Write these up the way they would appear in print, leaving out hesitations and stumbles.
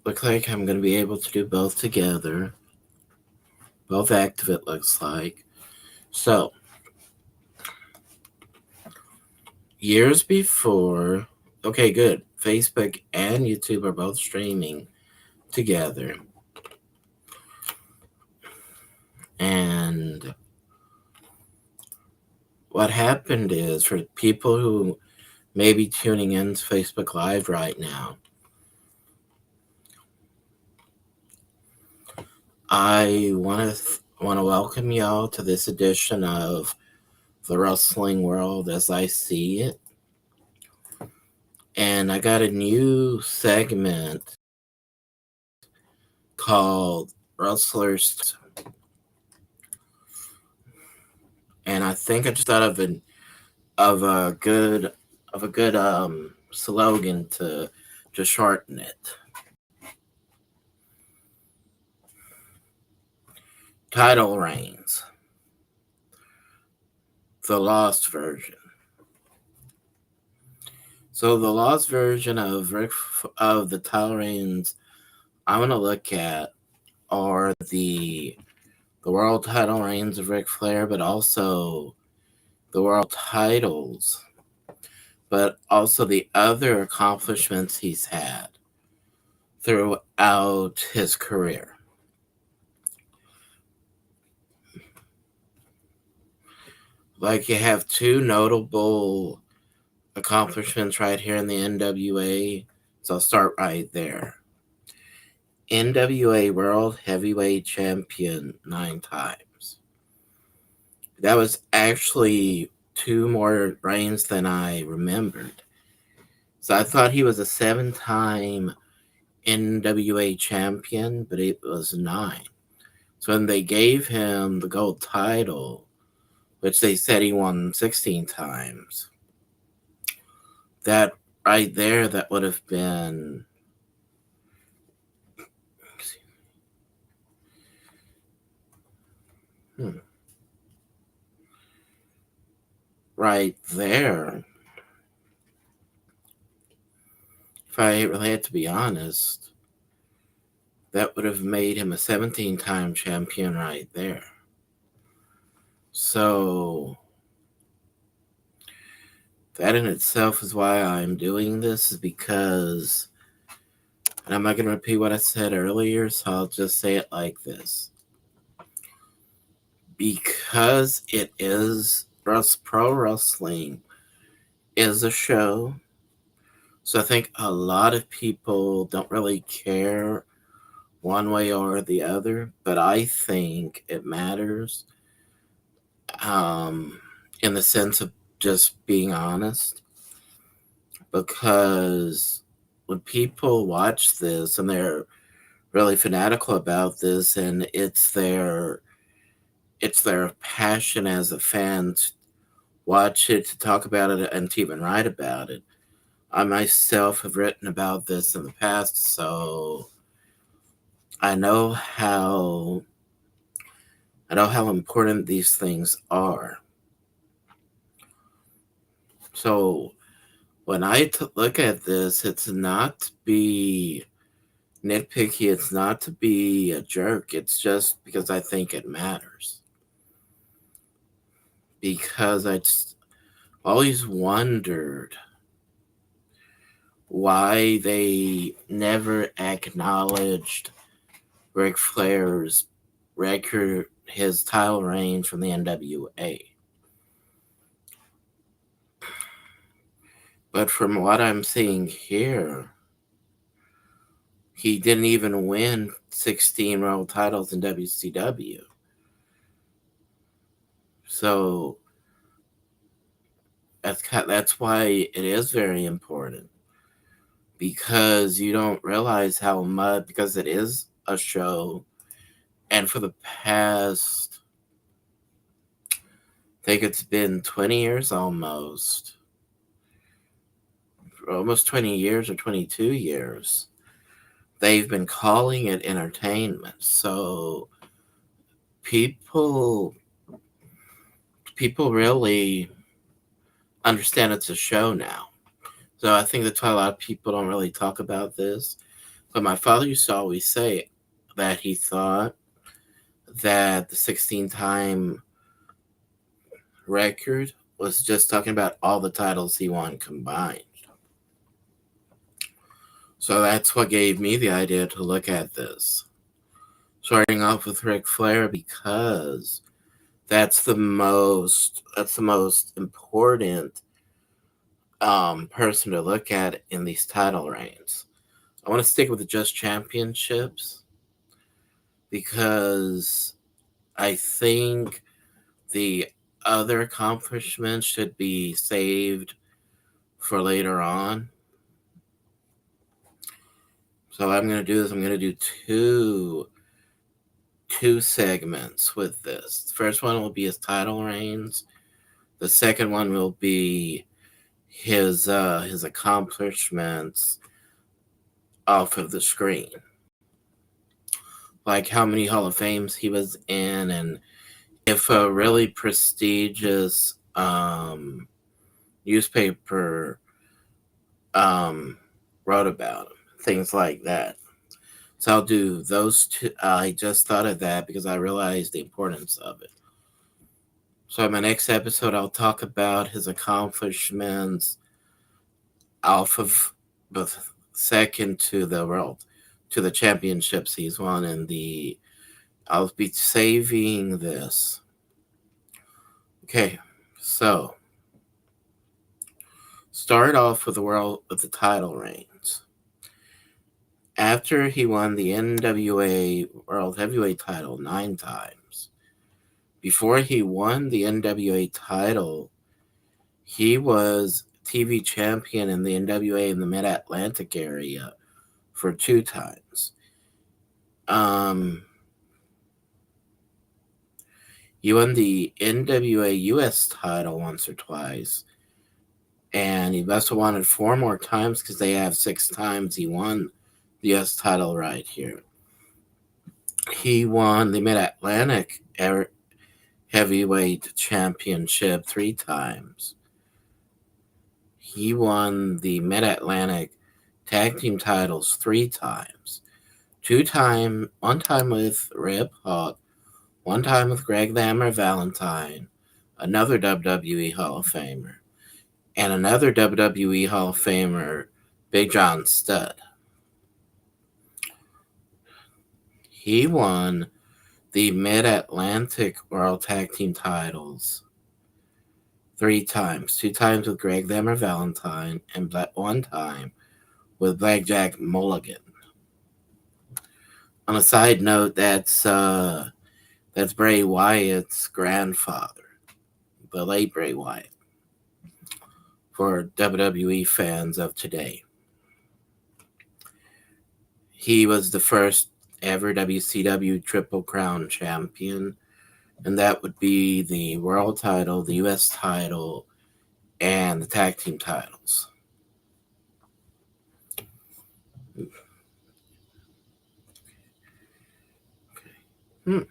Looks like I'm going to be able to do both together. Both active, it looks like. So, years before, okay, good. Facebook and YouTube are both streaming together. And what happened is, for people who may be tuning in to Facebook Live right now, I want to welcome y'all to this edition of the wrestling world as I see it. And I got a new segment called Wrestlers, and I think I just thought of a good slogan to shorten it. Title reigns, the lost version. So the lost version of the title reigns I want to look at are the world title reigns of Ric Flair, but also the world titles, but also the other accomplishments he's had throughout his career. Like, you have two notable accomplishments right here in the NWA, so I'll start right there. NWA World Heavyweight Champion 9 times. That was actually two more reigns than I remembered. So I thought he was a 7-time NWA champion, but it was 9. So when they gave him the gold title, which they said he won 16 times, that right there, that would have been right there. If I really had to be honest, that would have made him a 17-time champion right there. So that in itself is why I'm doing this, is because, and I'm not going to repeat what I said earlier, so I'll just say it like this. Because it is pro wrestling is a show, so I think a lot of people don't really care one way or the other, but I think it matters, um, in the sense of just being honest, because when people watch this and they're really fanatical about this, and it's their passion as a fan to watch it, to talk about it, and to even write about it. I myself have written about this in the past, so I know how important these things are. So when I look at this, it's not to be nitpicky, it's not to be a jerk, it's just because I think it matters. Because I just always wondered why they never acknowledged Ric Flair's record, his title reign from the NWA. But from what I'm seeing here, he didn't even win 16 world titles in WCW. So that's why it is very important, because you don't realize how much, because it is a show, and for the past, I think it's been 20 years almost 20 years or 22 years, they've been calling it entertainment. So people really understand it's a show now. So I think that's why a lot of people don't really talk about this. But my father used to always say that he thought that the 16-time record was just talking about all the titles he won combined. So that's what gave me the idea to look at this. Starting off with Ric Flair because that's the most important person to look at in these title reigns. I want to stick with the Just Championships because I think the other accomplishments should be saved for later on. So what I'm going to do is I'm going to do two segments with this. The first one will be his title reigns. The second one will be his accomplishments off of the screen, like how many Hall of Fames he was in, and if a really prestigious newspaper wrote about him, things like that. So I'll do those two. I just thought of that because I realized the importance of it. So in my next episode, I'll talk about his accomplishments off of the second to the world, to the championships he's won, and I'll be saving this. Okay, so start off with the title reigns. After he won the NWA World Heavyweight title 9 times, before he won the NWA title, he was TV champion in the NWA in the Mid-Atlantic area for 2 times. He won the NWA US title once or twice, and he must have won it 4 more times because they have 6 times he won the US title right here. He won the Mid-Atlantic Heavyweight Championship 3 times. He won the Mid-Atlantic Tag Team titles 3 times. One time with Rip Hawk, one time with Greg the Hammer Valentine, another WWE Hall of Famer, and another WWE Hall of Famer, Big John Studd. He won the Mid-Atlantic World Tag Team titles 3 times. 2 times with Greg the Hammer Valentine, and 1 time with Blackjack Mulligan. On a side note, that's Bray Wyatt's grandfather, the late Bray Wyatt, for WWE fans of today. He was the first ever WCW Triple Crown champion, and that would be the world title, the US title, and the tag team titles. In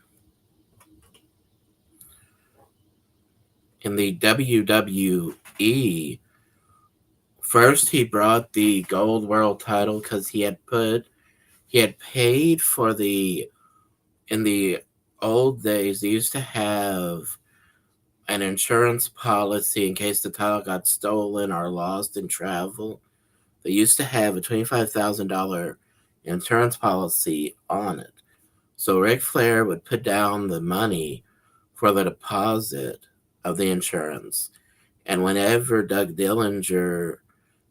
the WWE, first he brought the gold world title because he had paid for in the old days, they used to have an insurance policy in case the title got stolen or lost in travel. They used to have a $25,000 insurance policy on it. So Ric Flair would put down the money for the deposit of the insurance. And whenever Doug Dillinger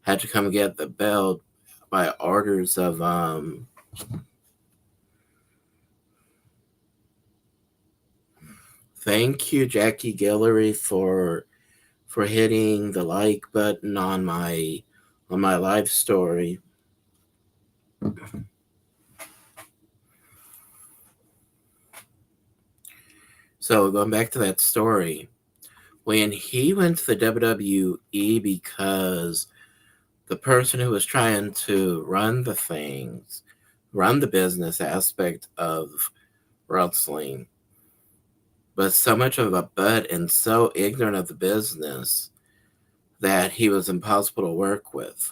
had to come get the belt by orders of thank you, Jackie Guillory, for hitting the like button on my live story. So going back to that story, when he went to the WWE, because the person who was trying to run the business aspect of wrestling, was so much of a butt and so ignorant of the business that he was impossible to work with.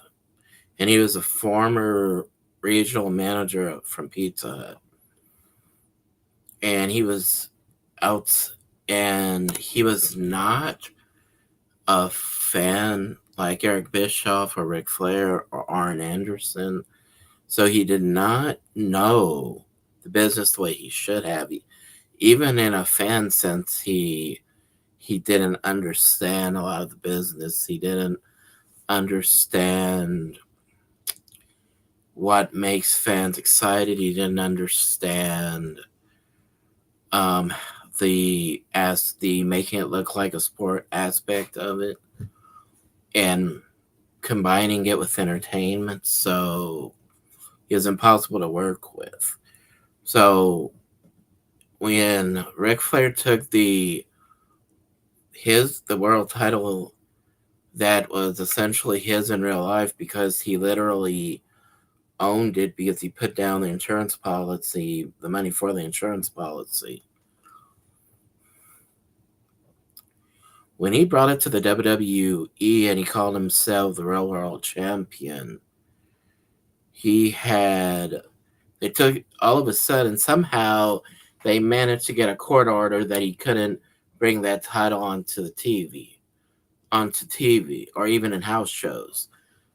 And he was a former regional manager from Pizza Hut, and he was out, and he was not a fan like Eric Bischoff or Ric Flair or Arn Anderson, so he did not know the business the way he should have. Even in a fan sense, he didn't understand a lot of the business. He didn't understand what makes fans excited. He didn't understand um, the making it look like a sport aspect of it and combining it with entertainment. So it was impossible to work with. So when Ric Flair took the world title that was essentially his in real life because he literally owned it because he put down the insurance policy, the money for the insurance policy. When he brought it to the WWE and he called himself the Real World Champion, he had, they took, all of a sudden, somehow they managed to get a court order that he couldn't bring that title onto TV, or even in house shows.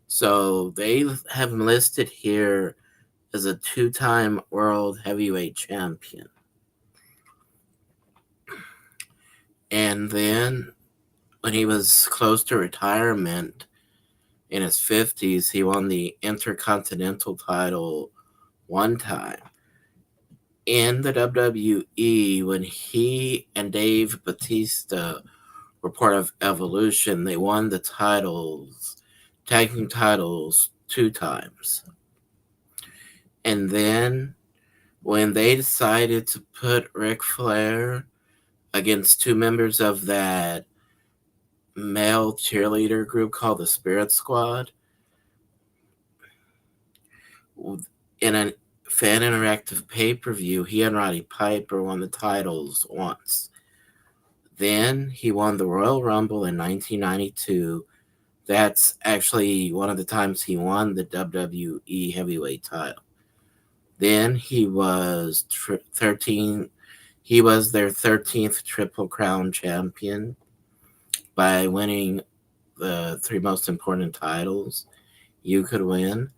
So they have him listed here as a two-time world heavyweight champion. And then when he was close to retirement in his 50s, he won the Intercontinental title one time. In the WWE, when he and Dave Batista were part of Evolution, they won the tag team titles two times. And then when they decided to put Ric Flair against two members of that male cheerleader group called the Spirit Squad, in a fan interactive pay-per-view, he and Roddy Piper won the titles once. Then he won the Royal Rumble in 1992. That's actually one of the times he won the WWE heavyweight title. Then he was 13. He was their 13th Triple Crown champion by winning the three most important titles you could win.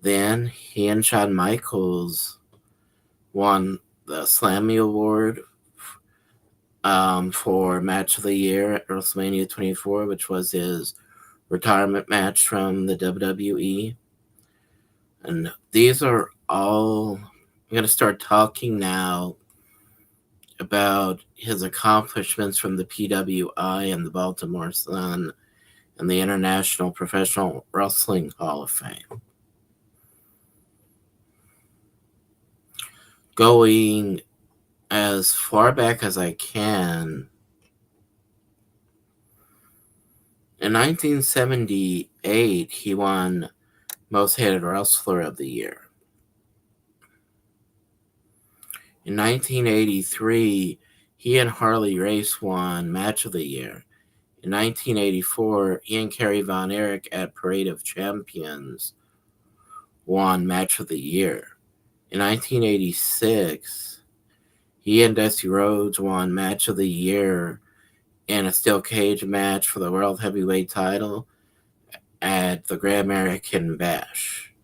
Then he and Shawn Michaels won the Slammy Award for Match of the Year at WrestleMania 24, which was his retirement match from the WWE. And these are all, I'm going to start talking now about his accomplishments from the PWI and the Baltimore Sun and the International Professional Wrestling Hall of Fame. Going as far back as I can, in 1978, he won Most Hated Wrestler of the Year. In 1983, he and Harley Race won Match of the Year. In 1984, he and Kerry Von Erich at Parade of Champions won Match of the Year. In 1986, he and Dusty Rhodes won Match of the Year in a steel cage match for the World Heavyweight title at the Great American Bash.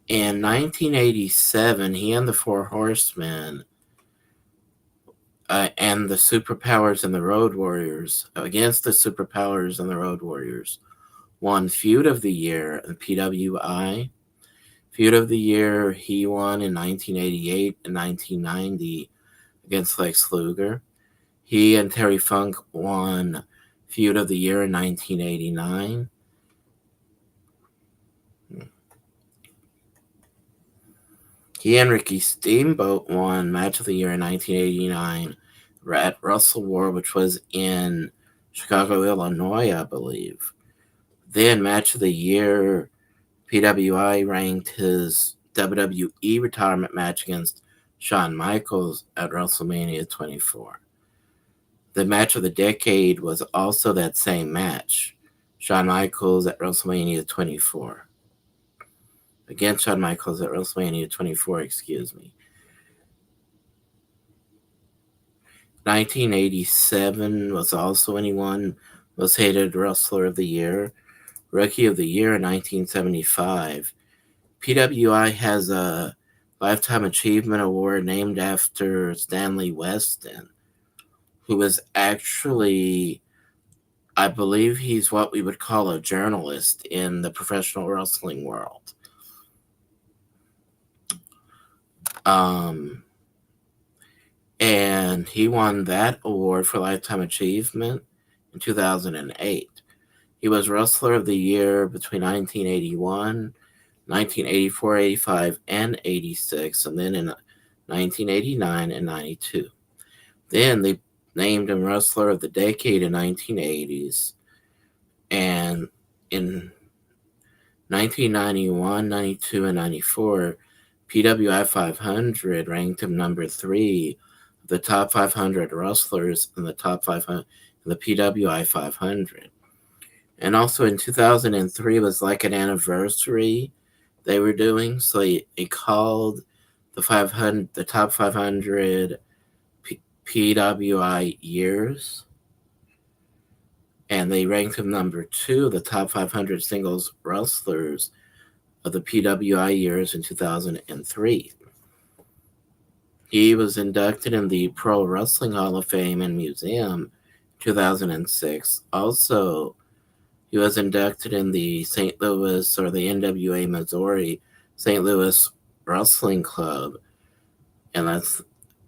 In 1987, he and the Four Horsemen and the Superpowers and the Road Warriors, against the Superpowers and the Road Warriors, won Feud of the Year in PWI. Feud of the Year he won in 1988 and 1990 against Lex Luger. He and Terry Funk won Feud of the Year in 1989. He and Ricky Steamboat won Match of the Year in 1989 at Wrestle War, which was in Chicago, Illinois, I believe. Then Match of the Year, PWI ranked his WWE retirement match against Shawn Michaels at WrestleMania 24. The match of the decade was also that same match, Shawn Michaels at WrestleMania 24. against Shawn Michaels at WrestleMania 24, excuse me. 1987 was also when he won Most Hated Wrestler of the Year, Rookie of the Year in 1975. PWI has a Lifetime Achievement Award named after Stanley Weston, who was actually, I believe he's what we would call a journalist in the professional wrestling world. Um, and he won that award for Lifetime Achievement in 2008. He was Wrestler of the Year between 1981, 1984, 85, and 86, and then in 1989 and 92. Then they named him Wrestler of the Decade in 1980s, and in 1991, 92, and 94, PWI 500 ranked him number 3 of the top 500 wrestlers in the top 500 in the PWI 500. And also in 2003 was like an anniversary they were doing, so they called the top 500 PWI years, and they ranked him number 2 of the top 500 singles wrestlers of the PWI years in 2003. He was inducted in the Pro Wrestling Hall of Fame and Museum 2006. Also, he was inducted in the St. Louis, or the NWA Missouri St. Louis Wrestling Club. And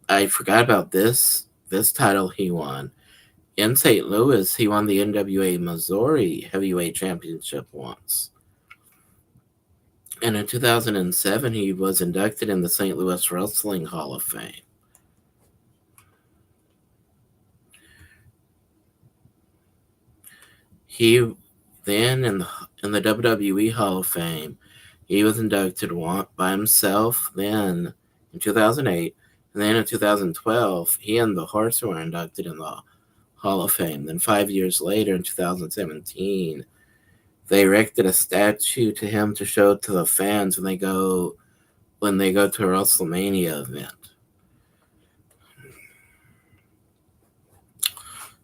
I forgot about this title he won. In St. Louis, he won the NWA Missouri Heavyweight Championship once. And in 2007, he was inducted in the St. Louis Wrestling Hall of Fame. He then in the WWE Hall of Fame, he was inducted by himself then in 2008, and then in 2012, he and the Horsemen were inducted in the Hall of Fame. Then 5 years later, in 2017, they erected a statue to him to show to the fans when they go to a WrestleMania event.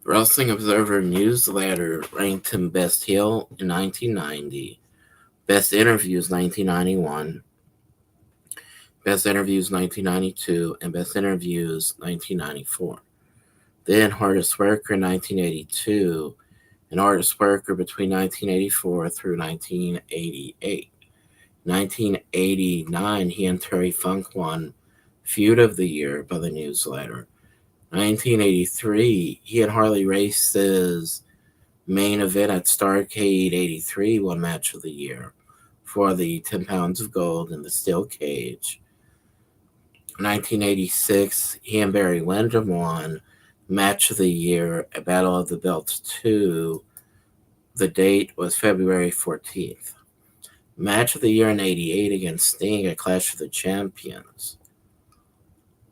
Wrestling Observer Newsletter ranked him Best Heel in 1990, Best Interviews 1991, Best Interviews 1992, and Best Interviews 1994. Then Hardest Worker in 1982, and Hardest Worker between 1984 through 1988. 1989, he and Terry Funk won Feud of the Year by the Newsletter. 1983, he and Harley Race's main event at Starrcade 83 won Match of the Year for the 10 pounds of gold in the steel cage. 1986, he and Barry Windham won Match of the Year at Battle of the Belts 2. The date was February 14th. Match of the Year in 88 against Sting at Clash of the Champions.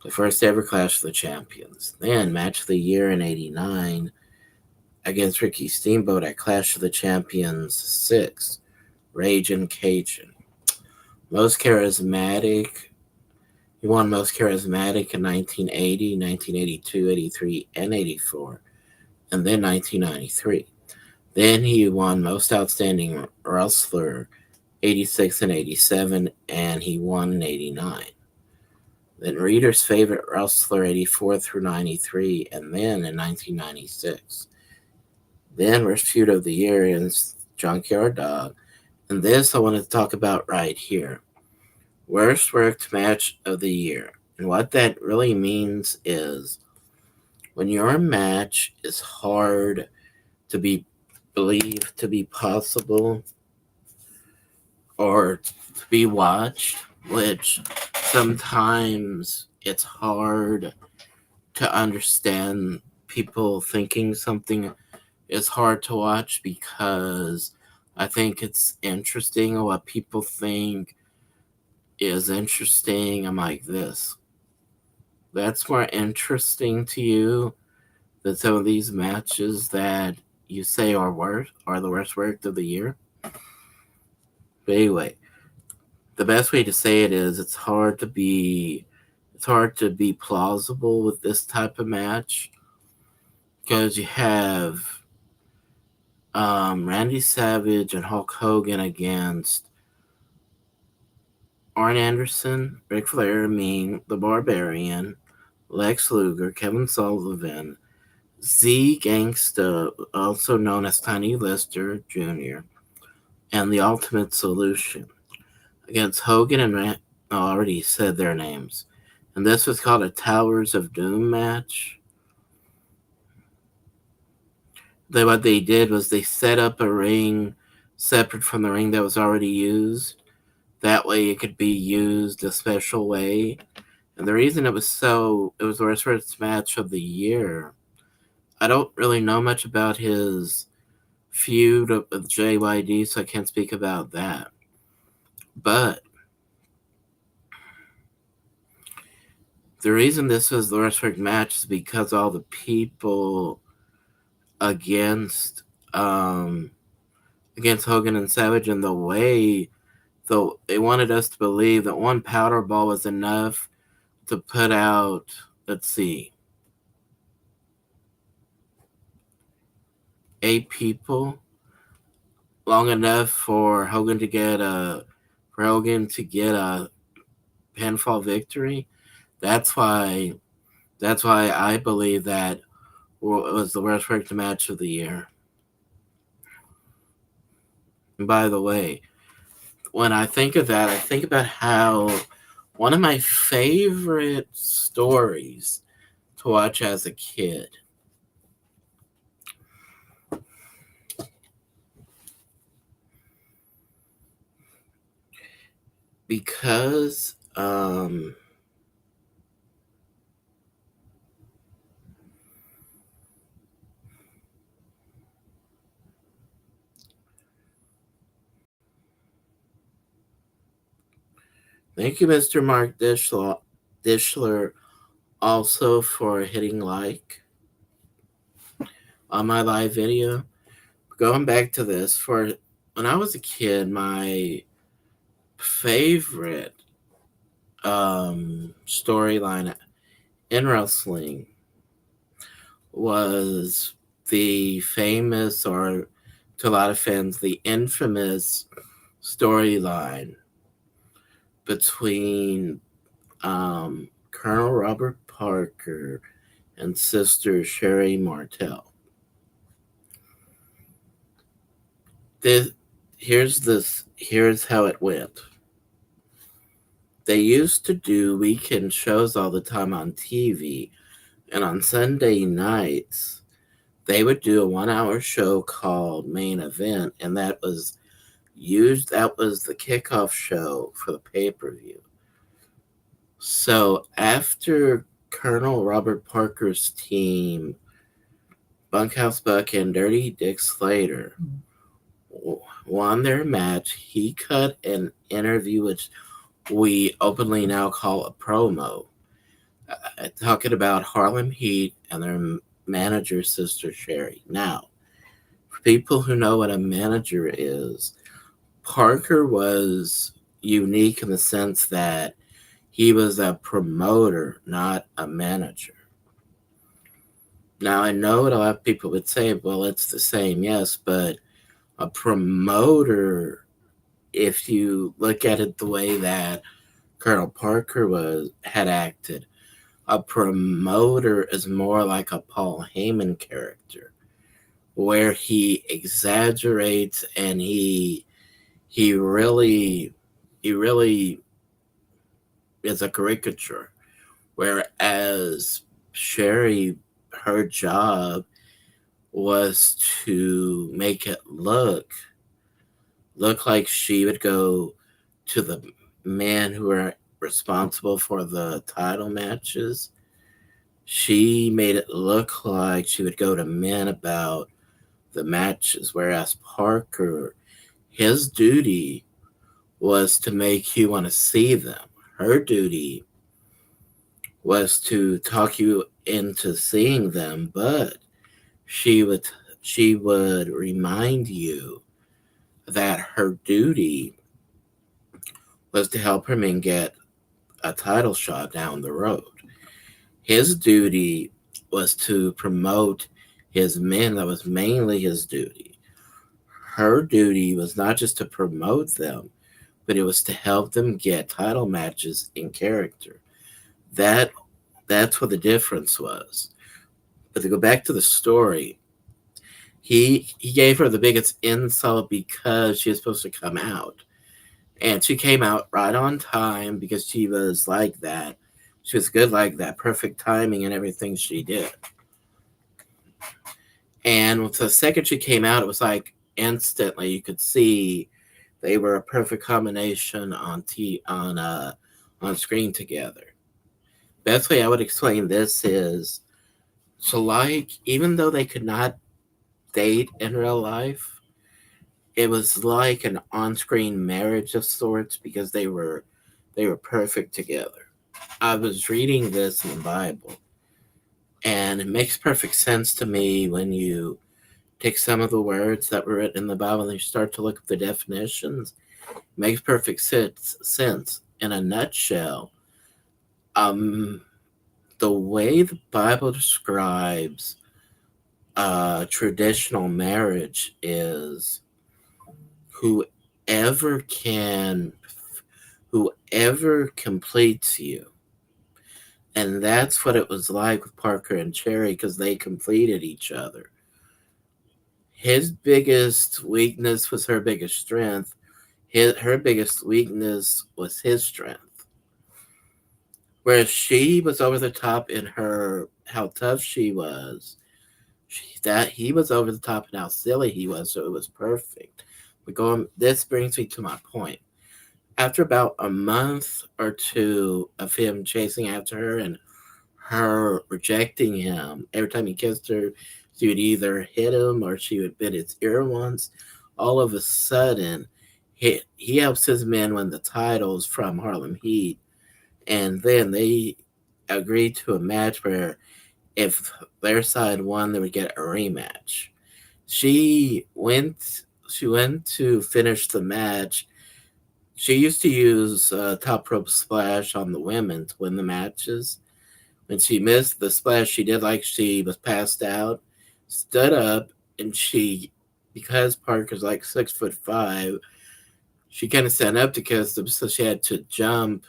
The first ever Clash of the Champions. Then Match of the Year in 89 against Ricky Steamboat at Clash of the Champions 6. Ragin' Cajun. Most Charismatic. He won Most Charismatic in 1980, 1982, 83, and 84. And then 1993. Then he won Most Outstanding Wrestler 86 and 87, and he won in 89. Then Reader's Favorite Wrestler 84 through 93, and then in 1996. Then Worst Feud of the Year is Junkyard Dog. And this I want to talk about right here. Worst Worked Match of the Year. And what that really means is when your match is hard to be believed to be possible or to be watched, which sometimes it's hard to understand people thinking something is hard to watch, because I think it's interesting what people think is interesting. I'm like, this. That's more interesting to you than some of these matches that you say are the worst worked of the year. But anyway, the best way to say it is it's hard to be plausible with this type of match because you have Randy Savage and Hulk Hogan against Arn Anderson, Ric Flair, Mean, The Barbarian, Lex Luger, Kevin Sullivan, Z Gangsta, also known as Tiny Lister Jr., and The Ultimate Solution against Hogan and I already said their names. And this was called a Towers of Doom match. What they did was they set up a ring separate from the ring that was already used. That way it could be used a special way. And the reason it was the first match of the year. I don't really know much about his feud with JYD, so I can't speak about that. But the reason this was the perfect match is because all the people against against Hogan and Savage and the way though they wanted us to believe that one powder ball was enough to put out, let's see, 8 people, long enough for Hogan to get a pinfall victory. That's why I believe that it was the worst perfect match of the year. And by the way, when I think of that, I think about how one of my favorite stories to watch as a kid because thank you, Mr. Mark Dishler, also for hitting like on my live video. Going back to this, for when I was a kid, my favorite storyline in wrestling was the famous, or to a lot of fans, the infamous storyline between Colonel Robert Parker and Sister Sherry Martel. Here's how it went. They used to do weekend shows all the time on TV, and on Sunday nights they would do a 1 hour show called Main Event, and that was the kickoff show for the pay-per-view. So after Colonel Robert Parker's team, Bunkhouse Buck and Dirty Dick Slater, won their match, he cut an interview, which we openly now call a promo, talking about Harlem Heat and their manager, Sister Sherry. Now, for people who know what a manager is, Parker was unique in the sense that he was a promoter, not a manager. Now, I know what a lot of people would say, well, it's the same, yes, but a promoter, if you look at it the way that Colonel Parker had acted, a promoter is more like a Paul Heyman character, where he exaggerates and he really is a caricature. Whereas Sherry, her job was to make it look like she would go to the men who were responsible for the title matches. She made it look like she would go to men about the matches, whereas Parker, his duty was to make you want to see them. Her duty was to talk you into seeing them, but she would remind you that her duty was to help her men get a title shot down the road. His duty was to promote his men. That was mainly his duty. Her duty was not just to promote them, but it was to help them get title matches in character. That that's what the difference was. But to go back to the story, he gave her the biggest insult because she was supposed to come out. And she came out right on time because she was like that. She was good like that, perfect timing and everything she did. And with the second she came out, it was like instantly you could see they were a perfect combination on screen together. Best way I would explain this is so like even though they could not date in real life, it was like an on-screen marriage of sorts because they were perfect together. I was reading this in the Bible, and it makes perfect sense to me when you take some of the words that were written in the Bible and you start to look at the definitions. It makes perfect sense. In a nutshell, um, the way the Bible describes traditional marriage is whoever can, whoever completes you. And that's what it was like with Parker and Cherry because they completed each other. His biggest weakness was her biggest strength. Her biggest weakness was his strength. Whereas she was over the top in her how tough she was, that he was over the top and how silly he was, so it was perfect. But going, this brings me to my point. After about a month or two of him chasing after her and her rejecting him, every time he kissed her, she would either hit him or she would bit his ear once. All of a sudden, he helps his men win the titles from Harlem Heat, and then they agreed to a match where if their side won, they would get a rematch. She went. She went to finish the match. She used to use top rope splash on the women to win the matches. When she missed the splash, she did like she was passed out, stood up, and because Parker's like 6'5", she kind of stand up to kiss him, so she had to jump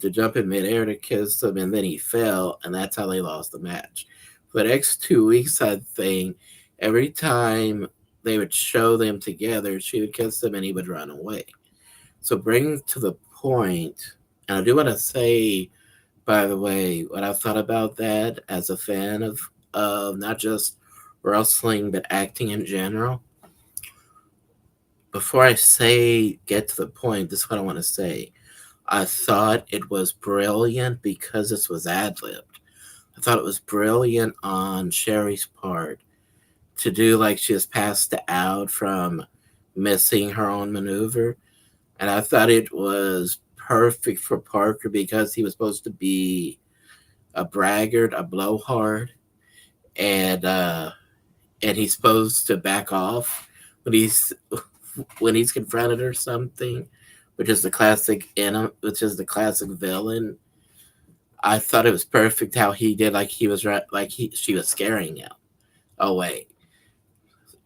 in midair to kiss him, and then he fell, and that's how they lost the match. For the next 2 weeks, I think, every time they would show them together, she would kiss him and he would run away. So bring to the point, and I do want to say, by the way, what I thought about that as a fan of not just wrestling but acting in general. Before I say get to the point, this is what I want to say. I thought it was brilliant because this was ad libbed. I thought it was brilliant on Sherry's part to do like she was passed out from missing her own maneuver. And I thought it was perfect for Parker because he was supposed to be a braggart, a blowhard, and uh, and he's supposed to back off when he's confronted or something, which is the classic villain. I thought it was perfect how he did, like he was like she was scaring him away,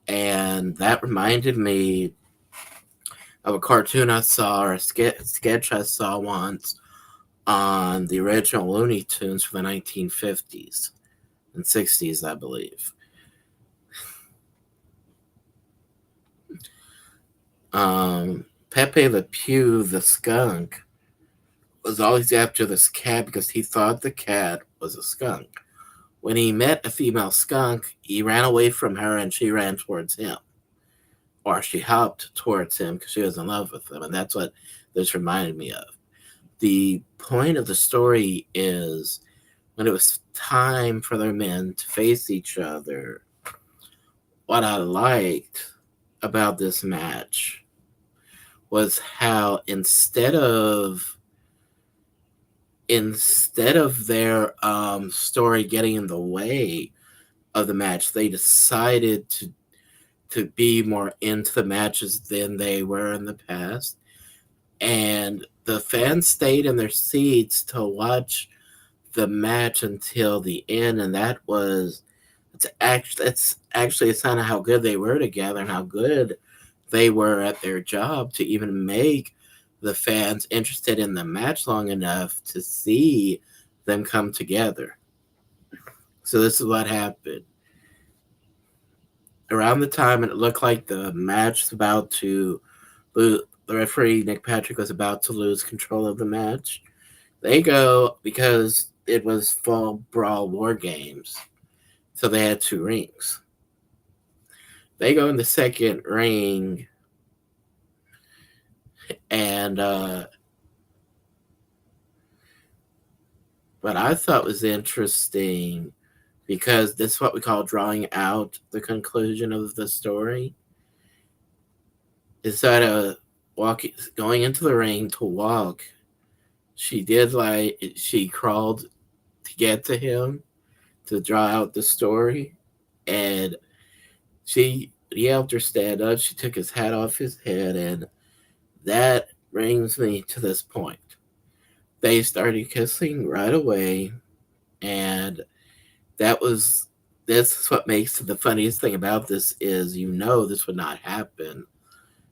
and that reminded me of a cartoon I saw or a sketch I saw once on the original Looney Tunes from the 1950s and 60s, I believe. Pepe Le Pew, the skunk, was always after this cat because he thought the cat was a skunk. When he met a female skunk, he ran away from her and she ran towards him. Or she hopped towards him because she was in love with him. And that's what this reminded me of. The point of the story is when it was time for their men to face each other, what I liked about this match was how instead of their story getting in the way of the match, they decided to be more into the matches than they were in the past. and the fans stayed in their seats to watch the match until the end, and it's actually a sign of how good they were together and how good they were at their job to even make the fans interested in the match long enough to see them come together. So this is what happened. Around the time it looked like the match was about to lose, the referee Nick Patrick was about to lose control of the match. They go because it was Fall Brawl War Games, so they had two rings. They go in the second ring, and what I thought was interesting, because this is what we call drawing out the conclusion of the story, instead of walking, going into the ring to walk, she crawled to get to him to draw out the story, and he helped her stand up. She took his hat off his head, and that brings me to this point. They started kissing right away, and that was this is what makes the funniest thing about this is this would not happen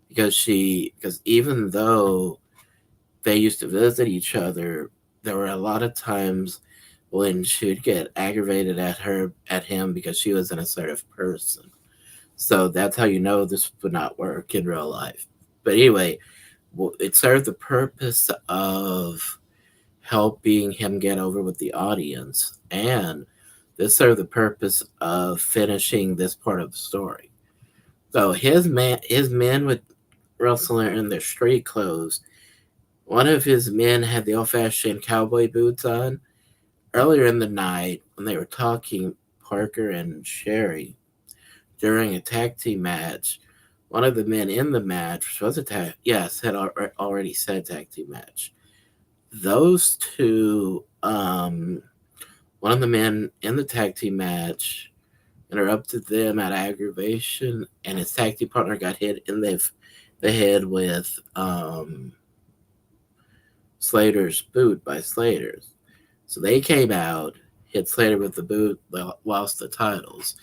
because even though they used to visit each other, there were a lot of times when she would get aggravated at him because she was an assertive person. So that's how this would not work in real life. But anyway, it served the purpose of helping him get over with the audience, and this served the purpose of finishing this part of the story. So his men would wrestle in their street clothes. One of his men had the old-fashioned cowboy boots on. Earlier in the night, when they were talking, Parker and Sherry, during a tag team match, one of the men in the match, which was a had already said tag team match. Those two, one of the men in the tag team match interrupted them at aggravation, and his tag team partner got hit in the head with Slater's boot by Slater's. So they came out, hit Slater with the boot, lost the titles.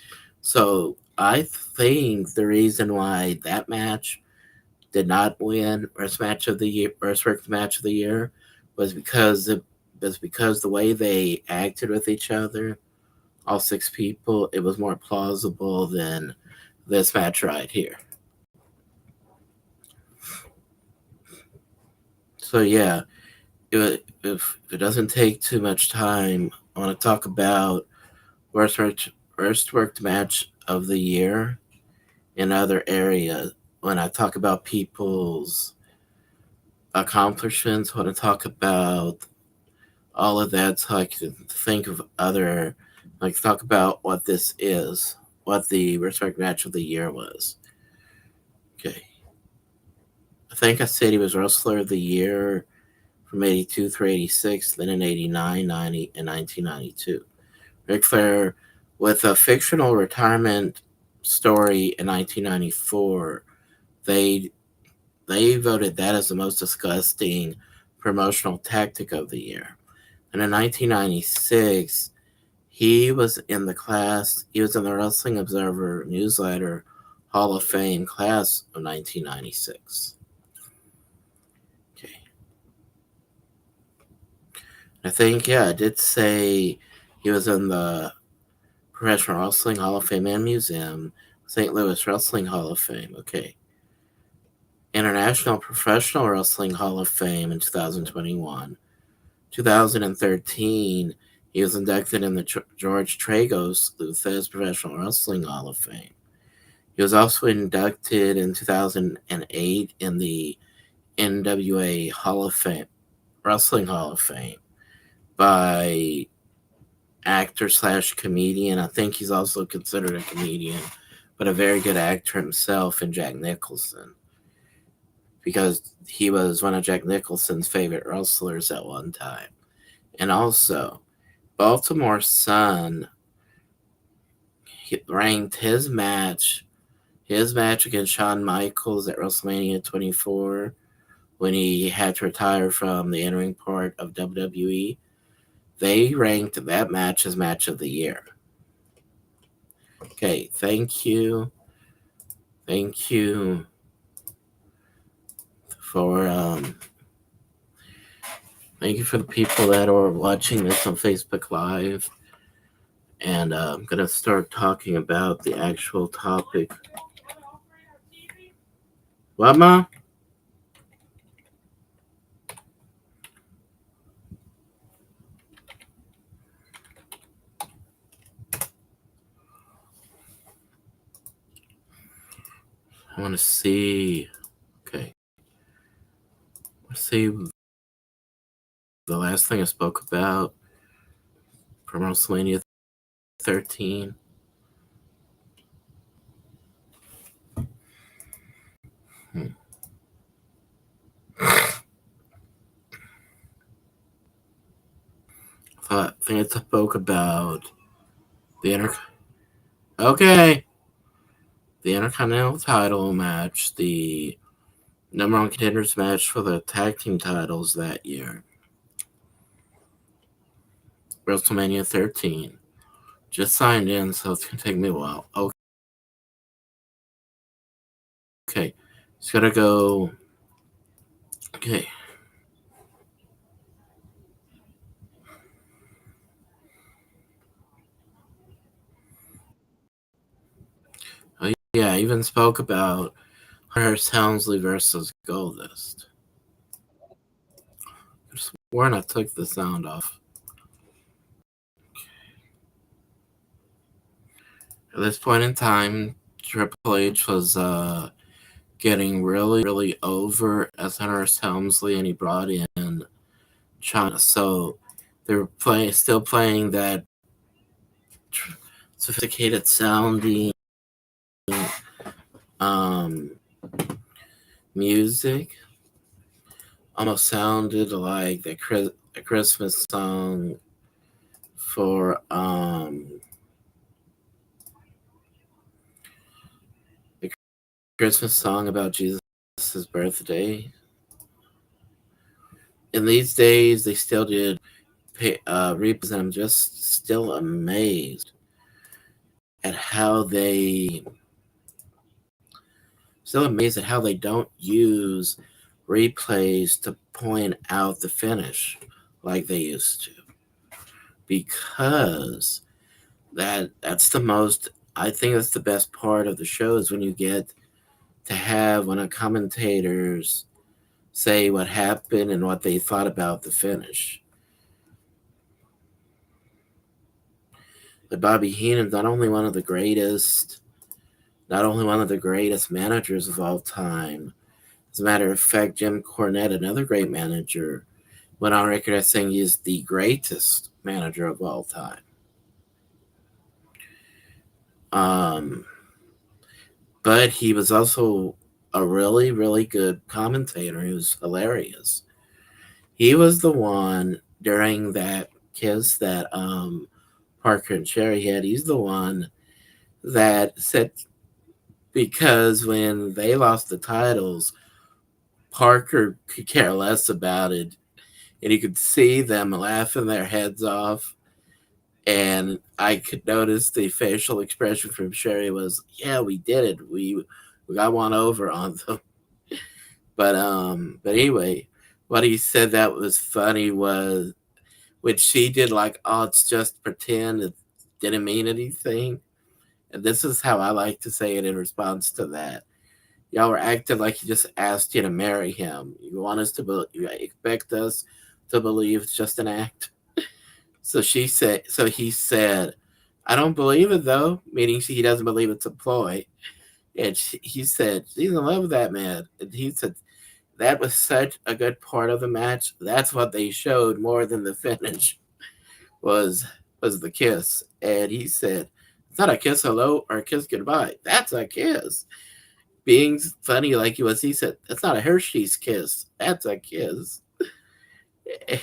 So I think the reason why that match did not win worst match of the year, worst match of the year, was because the way they acted with each other, all six people, it was more plausible than this match right here. So yeah, if it doesn't take too much time, I want to talk about worst worked match of the year in other areas. When I talk about people's accomplishments, I want to talk about all of that so I can think of talk about what this is, what the worst match of the year was. Okay. I think I said he was Wrestler of the Year from 82 through 86, then in 89, 90, and 1992. Ric Flair, with a fictional retirement story in 1994, they voted that as the most disgusting promotional tactic of the year. And in 1996, he was in the Wrestling Observer newsletter Hall of Fame class of 1996. Okay. I think, I did say he was in the Professional Wrestling Hall of Fame and Museum, St. Louis Wrestling Hall of Fame. Okay. International Professional Wrestling Hall of Fame in 2021. 2013, he was inducted in the George Tragos Lou Thesz Professional Wrestling Hall of Fame. He was also inducted in 2008 in the NWA Hall of Fame, Wrestling Hall of Fame, by actor/comedian. I think he's also considered a comedian, but a very good actor himself, in Jack Nicholson, because he was one of Jack Nicholson's favorite wrestlers at one time. And also, Baltimore Sun ranked his match against Shawn Michaels at WrestleMania 24 when he had to retire from the in-ring part of WWE, they ranked that match as match of the year. Okay, thank you. Thank you for thank you for the people that are watching this on Facebook Live. And I'm gonna start talking about the actual topic. What, Ma? I want to see. Okay. Let's see the last thing I spoke about from WrestleMania 13. Hmm. I think I spoke about the Okay. The Intercontinental title match, the number one contenders match for the tag team titles that year. WrestleMania 13. Just signed in, so it's gonna take me a while. Okay. It's gotta go. Okay. Oh, yeah, I even spoke about Hunter Townsley versus Goldust. I sworn I took the sound off. At this point in time, Triple H was getting really over as Hunter Helmsley, and he brought in China. So they're still playing that sophisticated sounding um, music. Almost sounded like a Christmas song for the Christmas song about Jesus' birthday. In these days, they still did represent. I'm just still amazed at how they don't use replays to point out the finish like they used to, because that's the most, I think that's the best part of the show, is when you get to have when a commentators say what happened and what they thought about the finish. But Bobby Heenan's not only one of the greatest managers of all time. As a matter of fact, Jim Cornette, another great manager, went on record as saying he is the greatest manager of all time. But he was also a really good commentator. He was hilarious. He was the one during that kiss that Parker and Sherry had. He's the one that said, because when they lost the titles, Parker could care less about it, and you could see them laughing their heads off. And I could notice the facial expression from Sherry was, "Yeah, we did it. We got one over on them." But anyway, what he said that was funny was when she did, like, "Oh, it's just pretend. It didn't mean anything." And this is how I like to say it in response to that. Y'all were acting like he just asked you to marry him. You want us to you expect us to believe it's just an act. So he said, "I don't believe it though," meaning he doesn't believe it's a ploy. And he said, "She's in love with that man." And he said, "That was such a good part of the match. That's what they showed more than the finish was the kiss." And he said, "It's not a kiss hello or a kiss goodbye. That's a kiss." Being funny like he was, he said, "That's not a Hershey's kiss. That's a kiss."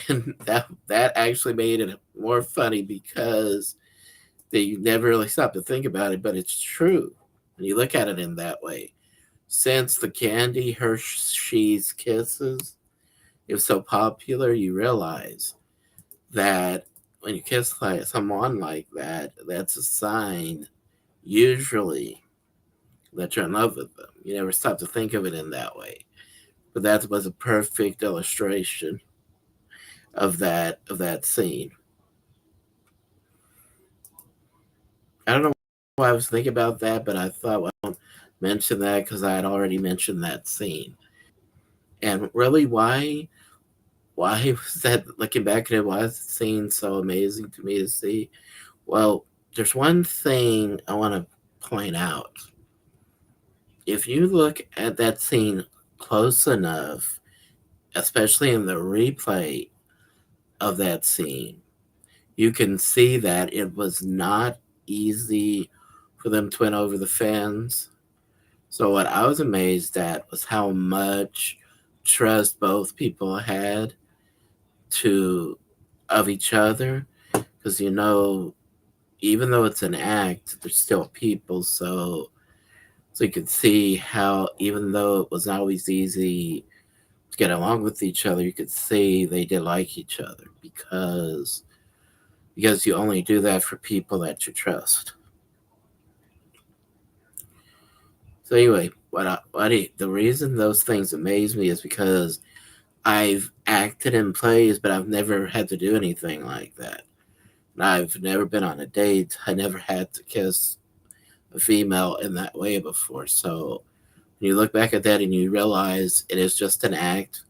And that actually made it more funny, because they never really stop to think about it, but it's true when you look at it in that way. Since the candy Hershey's Kisses is so popular, you realize that when you kiss like someone like that, that's a sign usually that you're in love with them. You never stop to think of it in that way. But that was a perfect illustration of that scene. I don't know why I was thinking about that, but I thought, well, I don't mention that because I had already mentioned that scene. And really, why was that? Looking back at it, why is the scene so amazing to me to see? Well, there's one thing I want to point out. If you look at that scene close enough, especially in the replay of that scene, you can see that it was not easy for them to win over the fans. So what I was amazed at was how much trust both people had to of each other, because even though it's an act, they're still people. So you could see how, even though it was not always easy to get along with each other, you could see they did like each other because you only do that for people that you trust. So anyway, the reason those things amaze me is because I've acted in plays, but I've never had to do anything like that. And I've never been on a date. I never had to kiss a female in that way before. So when you look back at that and you realize it is just an act,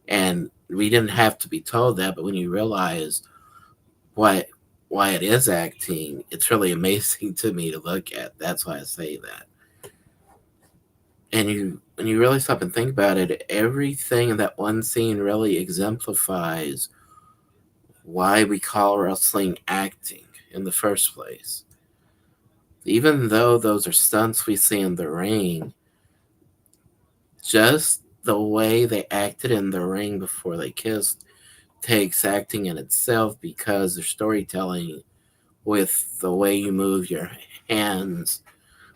and we didn't have to be told that, but when you realize why why it is acting, it's really amazing to me to look at. That's why I say that. And when you really stop and think about it, everything in that one scene really exemplifies why we call wrestling acting in the first place. Even though those are stunts we see in the ring, just the way they acted in the ring before they kissed takes acting in itself, because they're storytelling with the way you move your hands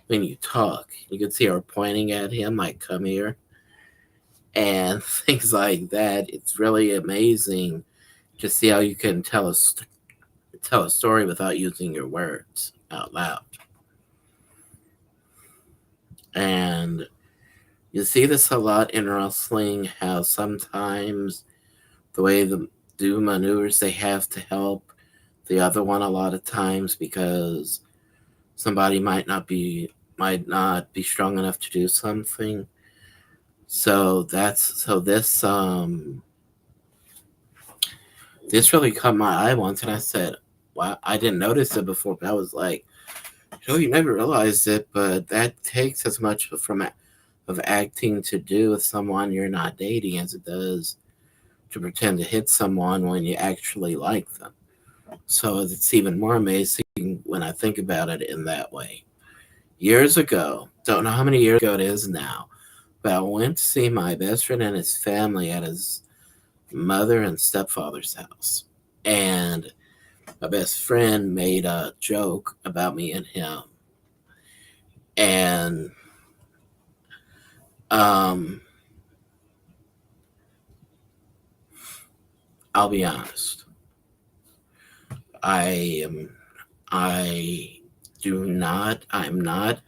when you talk. You can see her pointing at him, like, come here, and things like that. It's really amazing to see how you can tell a story without using your words out loud. And you see this a lot in wrestling, how sometimes the way the do maneuvers, they have to help the other one a lot of times because somebody might not be strong enough to do something. So this really caught my eye once, and I said, "Wow, I didn't notice it before." But I was like, you never realized it, but that takes as much of acting to do with someone you're not dating as it does to pretend to hit someone when you actually like them. So it's even more amazing when I think about it in that way. Years ago, don't know how many years ago it is now, but I went to see my best friend and his family at his mother and stepfather's house. And my best friend made a joke about me and him. And um, I'll be honest. I am I I'm not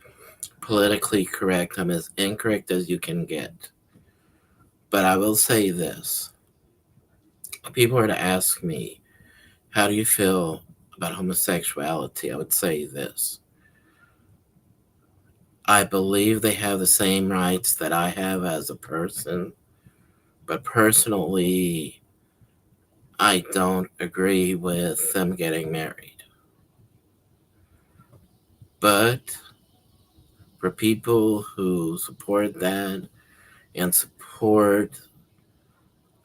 politically correct. I'm as incorrect as you can get. But I will say this. If people were to ask me, how do you feel about homosexuality? I would say this. I believe they have the same rights that I have as a person, but personally, I don't agree with them getting married. But for people who support that and support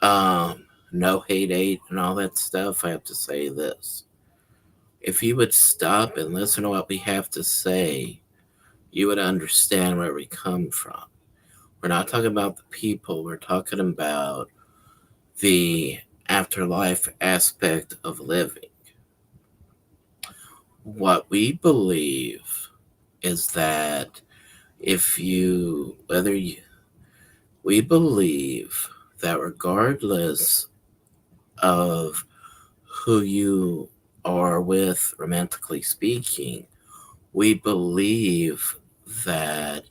um, no hate aid and all that stuff, I have to say this. If you would stop and listen to what we have to say, you would understand where we come from. We're not talking about the people, we're talking about the afterlife aspect of living. What we believe is that If you, whether you, we believe that regardless of who you are with, romantically speaking, we believe that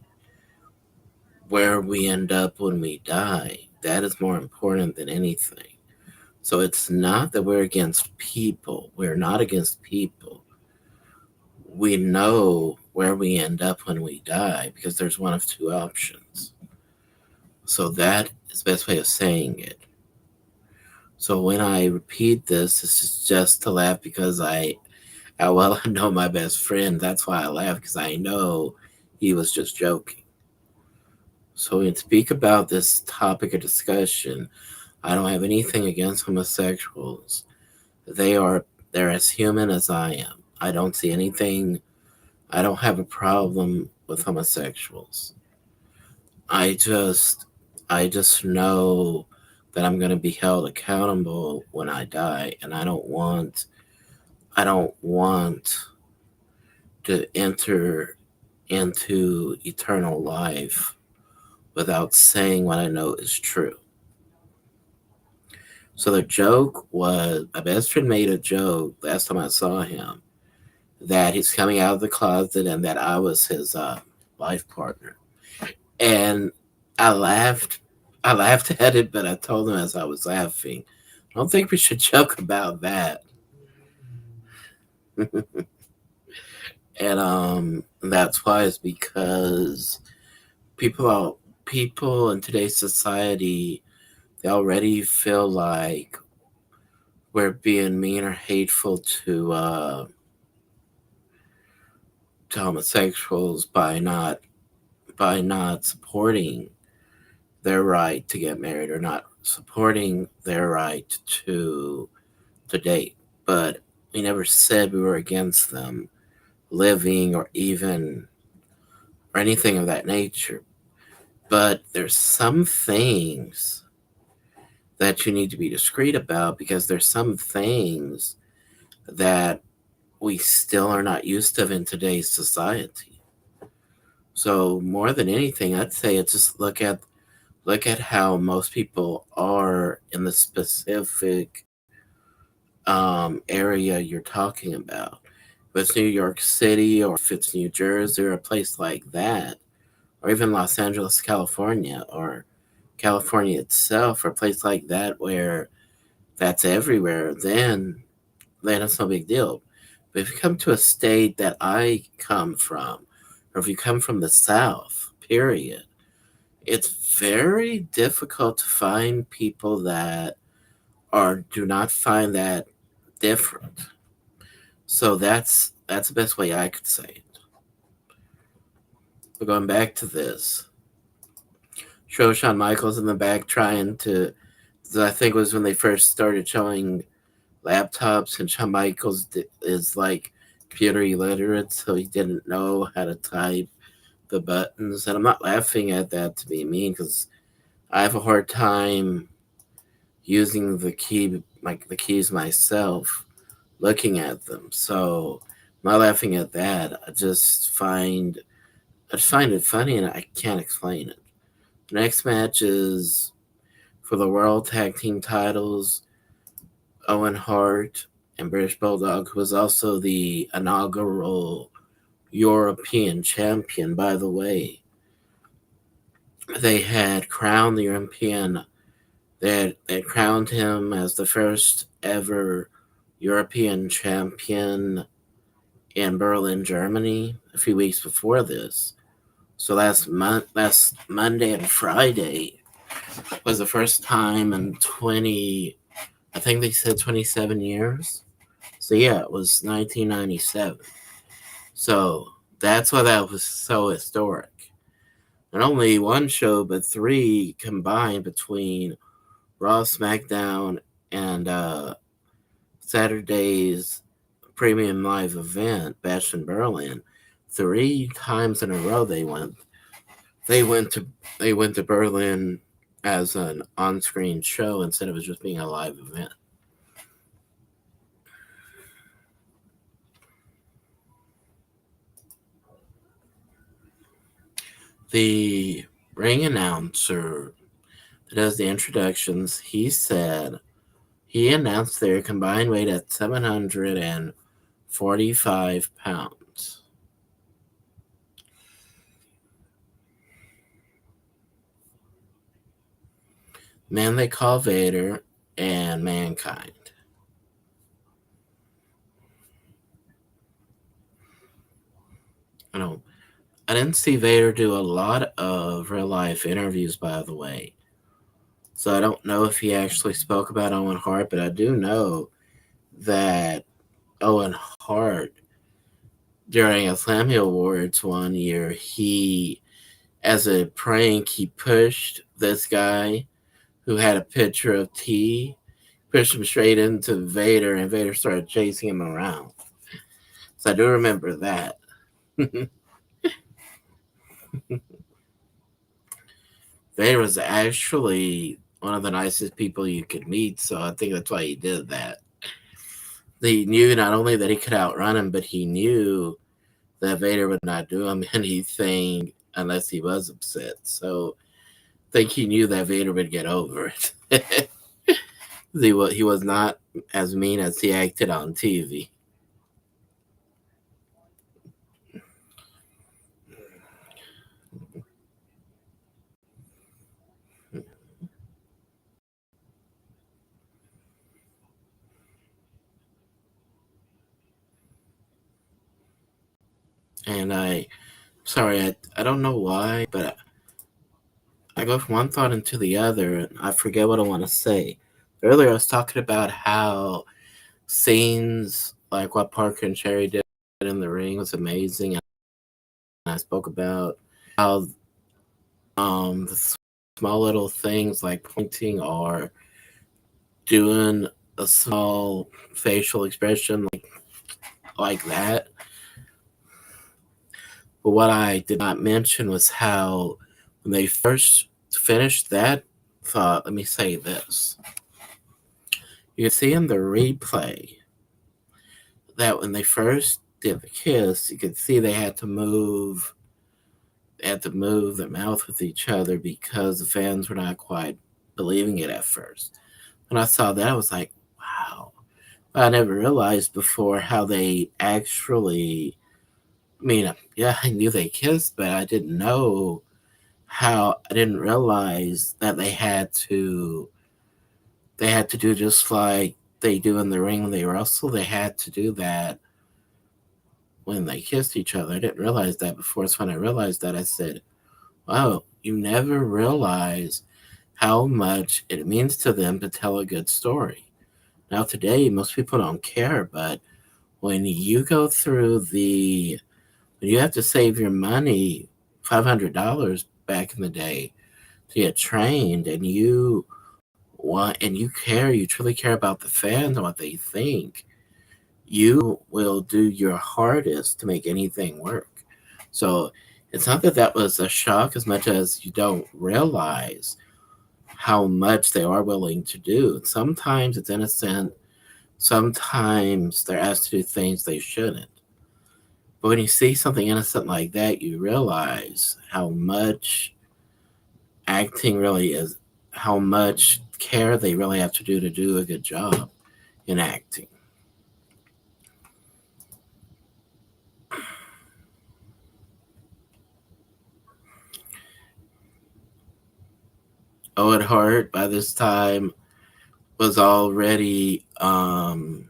where we end up when we die, that is more important than anything. So it's not that we're against people. We're not against people. We know where we end up when we die because there's one of two options. So that is the best way of saying it. So when I repeat this, this is just to laugh because well, I know my best friend. That's why I laugh because I know he was just joking. So when we speak about this topic of discussion, I don't have anything against homosexuals. They are they're as human as I am. I don't see anything. I don't have a problem with homosexuals. I just I just know that I'm going to be held accountable when I die, and I don't want to enter into eternal life without saying what I know is true. So the joke was my best friend made a joke last time I saw him that he's coming out of the closet and that I was his life partner. And I laughed. I laughed at it, but I told him as I was laughing, I don't think we should joke about that. And that's why it's because people in today's society they already feel like we're being mean or hateful to homosexuals by not supporting their right to get married or not supporting their right to to date. But we never said we were against them living or anything of that nature. But there's some things that you need to be discreet about because there's some things that we still are not used to in today's society. So more than anything, I'd say it's just look at how most people are in the specific area you're talking about. If it's New York City or if it's New Jersey or a place like that, or even Los Angeles, California, or California itself, or a place like that where that's everywhere, then it's no big deal. But if you come to a state that I come from, or if you come from the South, period, it's very difficult to find people that are do not find that different. So that's the best way I could say it. But going back to this, show Shawn Michaels in the back trying to. I think it was when they first started showing laptops, and Shawn Michaels is like computer illiterate, so he didn't know how to type the buttons. And I'm not laughing at that to be mean because I have a hard time using the keys myself, looking at them. So I'm not laughing at that. I just find it funny and I can't explain it. The next match is for the World Tag Team titles. Owen Hart and British Bulldog, who was also the inaugural European champion, by the way. They had crowned the European, they had crowned him as the first ever European champion in Berlin, Germany, a few weeks before this. So last Monday and Friday was the first time in 20, I think they said 27 years. So yeah, it was 1997. So that's why that was so historic. Not only one show, but three combined between Raw, SmackDown, and Saturday's premium live event, Bash in Berlin. 3 times in a row they went. They went to they went to Berlin as an on-screen show instead of it just being a live event. The ring announcer that does the introductions, he announced their combined weight at 745 pounds. Man they call Vader and Mankind. I know I didn't see Vader do a lot of real life interviews, by the way. So I don't know if he actually spoke about Owen Hart, but I do know that Owen Hart, during a Slammy Awards one year, as a prank, he pushed this guy who had a picture of tea, pushed him straight into Vader, and Vader started chasing him around. So I do remember that. Vader was actually one of the nicest people you could meet, so I think that's why he did that. He knew not only that he could outrun him, but he knew that Vader would not do him anything unless he was upset. So I think he knew that Vader would get over it. He was not as mean as he acted on TV. And I don't know why, but I go from one thought into the other, and I forget what I want to say. Earlier, I was talking about how scenes like what Parker and Cherry did in the ring was amazing. And I spoke about how the small little things like pointing or doing a small facial expression like that. But what I did not mention was how when they first finished that thought, let me say this. You can see in the replay that when they first did the kiss, you could see they had to move their mouth with each other because the fans were not quite believing it at first. When I saw that, I was like, wow. I never realized before how they actually. I mean, yeah, I knew they kissed, but I didn't know how. I didn't realize that they had to do just like they do in the ring when they wrestle. They had to do that when they kissed each other. I didn't realize that before. So when I realized that, I said, wow, you never realize how much it means to them to tell a good story. Now, today, most people don't care, but when you go through when you have to save your money, $500 back in the day to get trained, and you truly care about the fans and what they think, you will do your hardest to make anything work. So it's not that that was a shock as much as you don't realize how much they are willing to do. Sometimes it's innocent, sometimes they're asked to do things they shouldn't. But when you see something innocent like that, you realize how much acting really is, how much care they really have to do a good job in acting. Owen Hart by this time was already won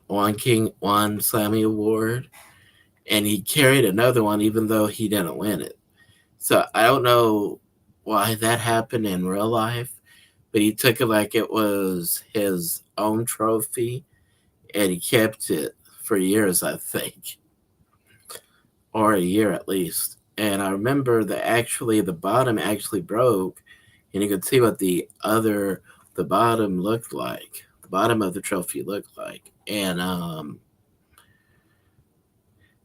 Slammy Award, and he carried another one even though he didn't win it. So I don't know why that happened in real life, but he took it like it was his own trophy, and he kept it for years, I think, or a year at least. And I remember that actually the bottom actually broke, and you could see what the bottom looked like. The bottom of the trophy looked like, and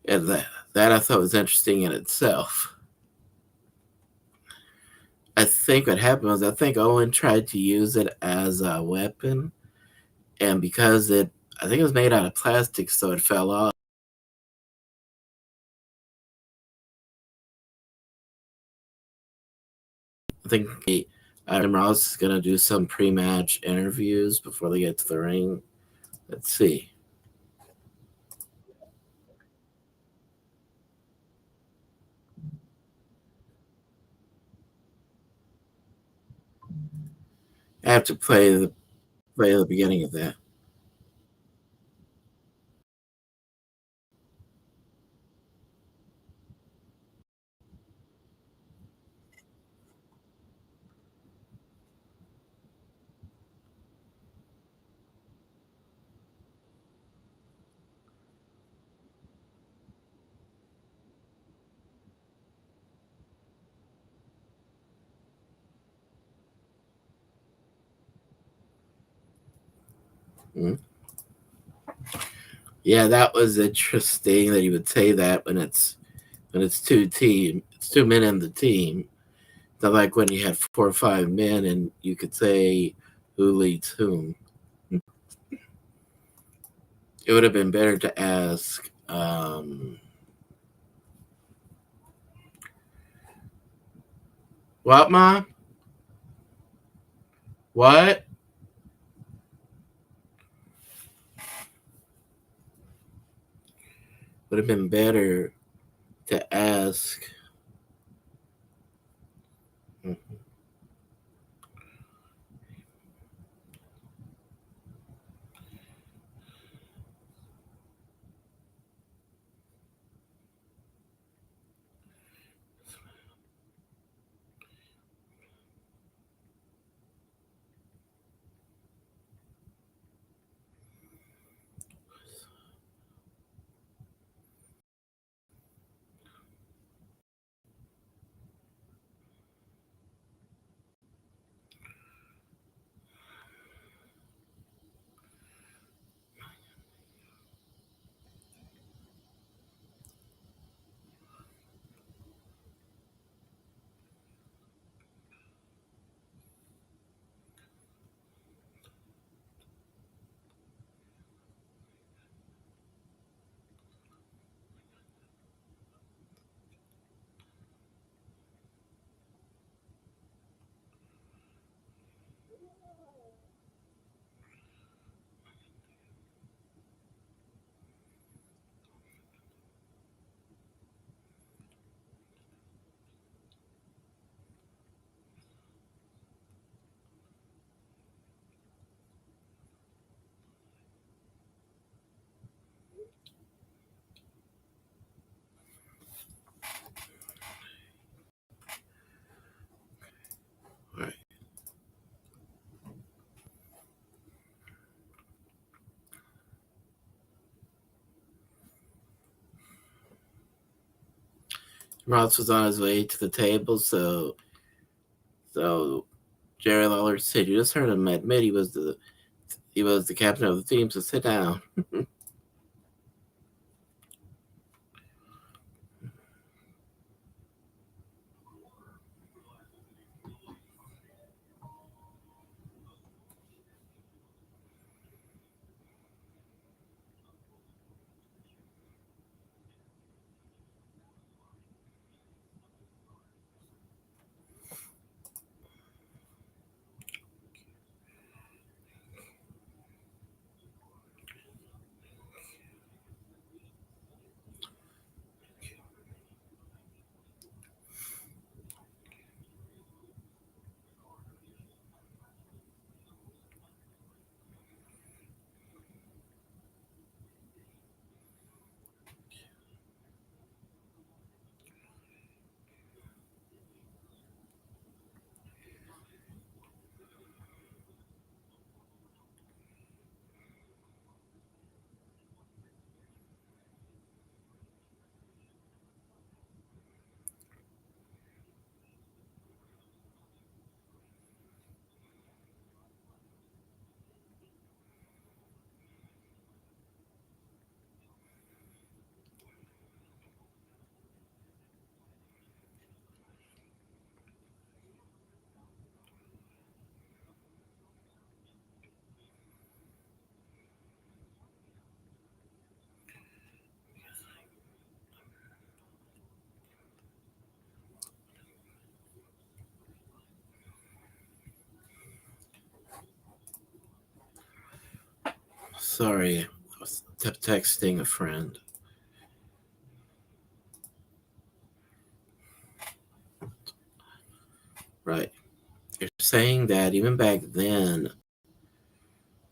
that I thought was interesting in itself. I think what happened was I think Owen tried to use it as a weapon, and because I think it was made out of plastic, so it fell off. I think Ross is going to do some pre-match interviews before they get to the ring. Let's see. I have to play the beginning of that. Hmm? Yeah, that was interesting that he would say that when it's two men in the team. Not like when you had 4 or 5 men and you could say who leads whom. It would have been better to ask, what, Mom? What? Would have been better to ask. Right. Ross was on his way to the table, so Jerry Lawler said, "You just heard him admit he was the captain of the team. So sit down." Sorry, I was texting a friend. Right. You're saying that even back then,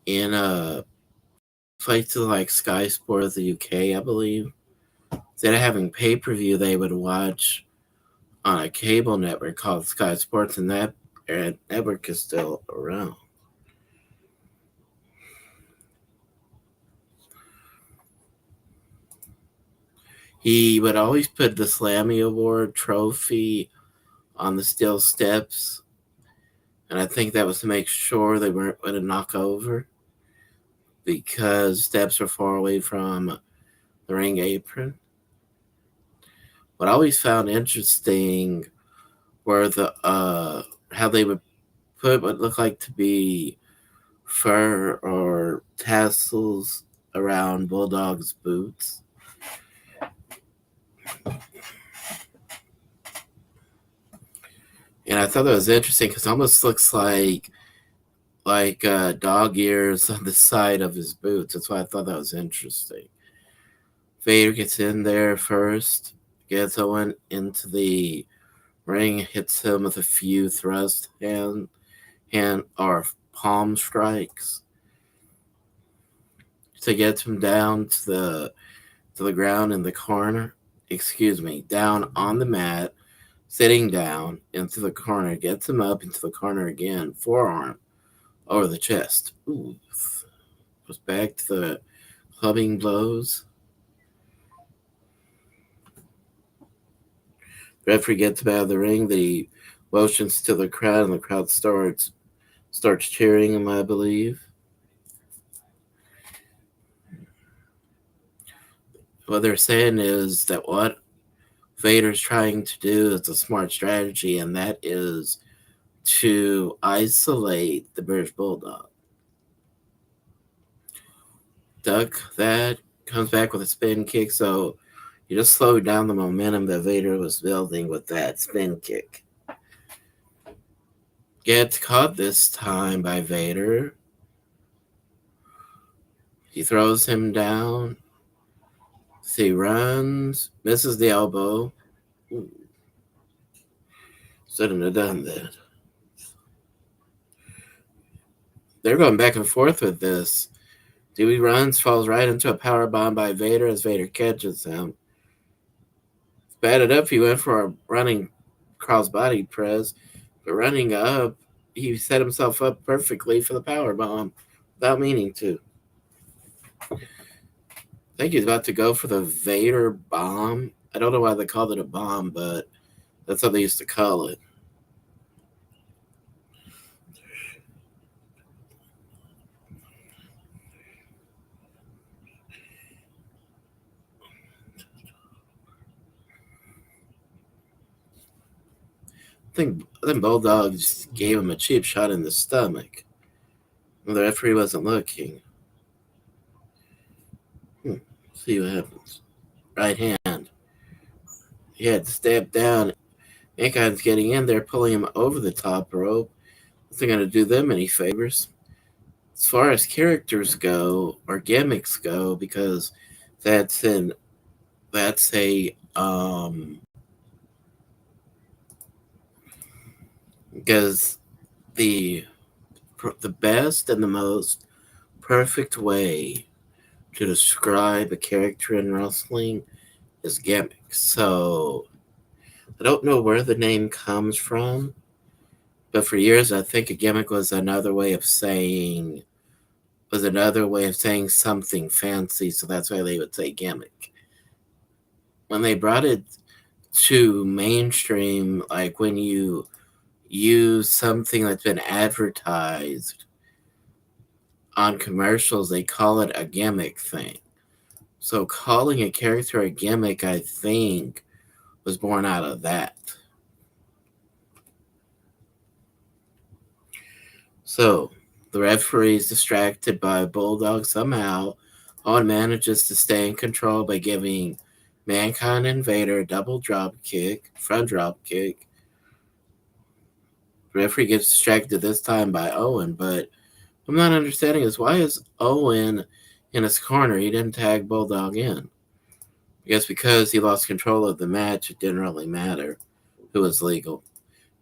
in places like Sky Sport of the UK, I believe, instead of having pay per view, they would watch on a cable network called Sky Sports, and that network is still around. He would always put the Slammy Award trophy on the steel steps, and I think that was to make sure they weren't going to knock over because steps were far away from the ring apron. What I always found interesting were the how they would put what looked like to be fur or tassels around Bulldog's boots. And I thought that was interesting because it almost looks like dog ears on the side of his boots. That's why I thought that was interesting. Vader gets in there first, gets Owen into the ring, hits him with a few thrust hand or palm strikes to get him down to the ground in the corner. Excuse me, down on the mat, sitting down into the corner, gets him up into the corner again, forearm over the chest. Ooh, goes back to the clubbing blows. Referee gets him out of the ring. That he motions to the crowd, and the crowd starts cheering him, I believe. What they're saying is that what Vader's trying to do is a smart strategy, and that is to isolate the British Bulldog. Duck that, comes back with a spin kick, so you just slowed down the momentum that Vader was building with that spin kick. Gets caught this time by Vader. He throws him down. He runs, misses the elbow. Ooh. Shouldn't have done that. They're going back and forth with this. Dewey runs, falls right into a power bomb by Vader as Vader catches him. Batted up, he went for a running cross body press, but running up, he set himself up perfectly for the power bomb without meaning to. I think he's about to go for the Vader bomb. I don't know why they called it a bomb, but that's how they used to call it. I think Bulldog just gave him a cheap shot in the stomach. The referee wasn't looking. See what happens. Right hand. He had to step down. Mankind's getting in there, pulling him over the top rope. It's not going to do them any favors. As far as characters go or gimmicks go, because that's a because the best and the most perfect way to describe a character in wrestling is gimmick. So I don't know where the name comes from, but for years I think a gimmick was another way of saying something fancy, so that's why they would say gimmick. When they brought it to mainstream, like when you use something that's been advertised on commercials, they call it a gimmick thing. So calling a character a gimmick, I think, was born out of that. So the referee is distracted by Bulldog somehow. Owen manages to stay in control by giving Mankind and Vader a double front drop kick. The referee gets distracted this time by Owen, but I'm not understanding is why is Owen in his corner. He didn't tag Bulldog in. I guess because he lost control of the match, it didn't really matter who was legal.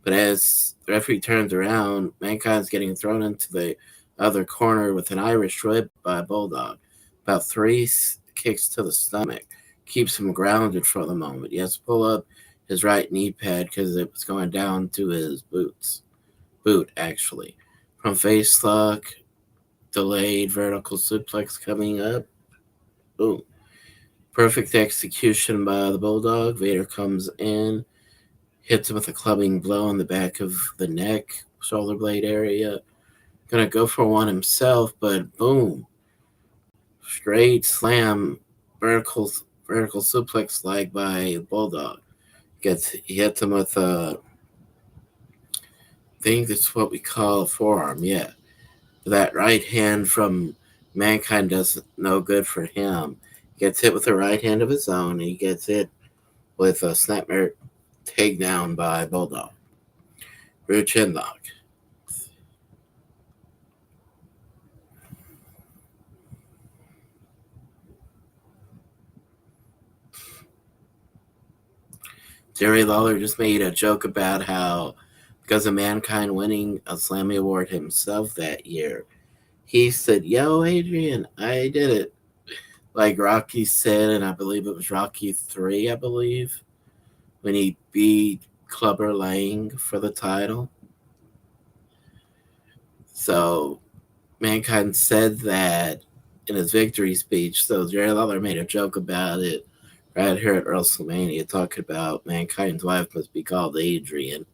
But as the referee turns around, Mankind's getting thrown into the other corner with an Irish whip by Bulldog. About three kicks to the stomach. Keeps him grounded for the moment. He has to pull up his right knee pad because it was going down to his boot, actually. From face lock, delayed vertical suplex coming up. Boom. Perfect execution by the Bulldog. Vader comes in, hits him with a clubbing blow in the back of the neck, shoulder blade area. Gonna go for one himself, but boom. Straight slam, vertical suplex leg by Bulldog. He hits him with I think that's what we call a forearm, yeah. That right hand from Mankind does no good for him. Gets hit with a right hand of his own. He gets hit with a snapmare takedown by Bulldog. Rear chin lock. Jerry Lawler just made a joke about how, because of Mankind winning a Slammy Award himself that year, he said, "Yo, Adrian, I did it." Like Rocky said, and I believe it was Rocky 3, I believe, when he beat Clubber Lang for the title. So Mankind said that in his victory speech. So Jerry Lawler made a joke about it right here at WrestleMania, talking about Mankind's wife must be called Adrian.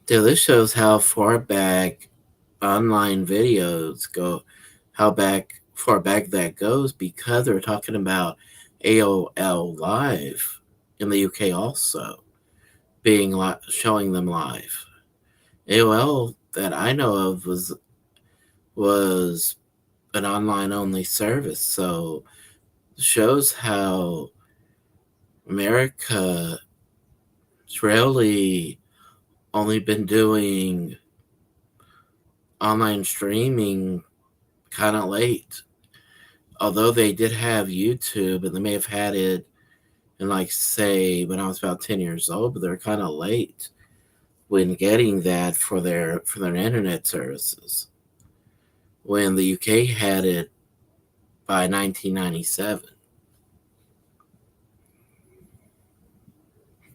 So this shows how far back online videos go, how far back that goes, because they're talking about AOL Live in the UK also being showing them live. AOL that I know of was an online only service, so shows how America has really only been doing online streaming kind of late. Although they did have YouTube, and they may have had it in, like, say, when I was about 10 years old, but they're kind of late when getting that for their internet services. When the UK had it by 1997.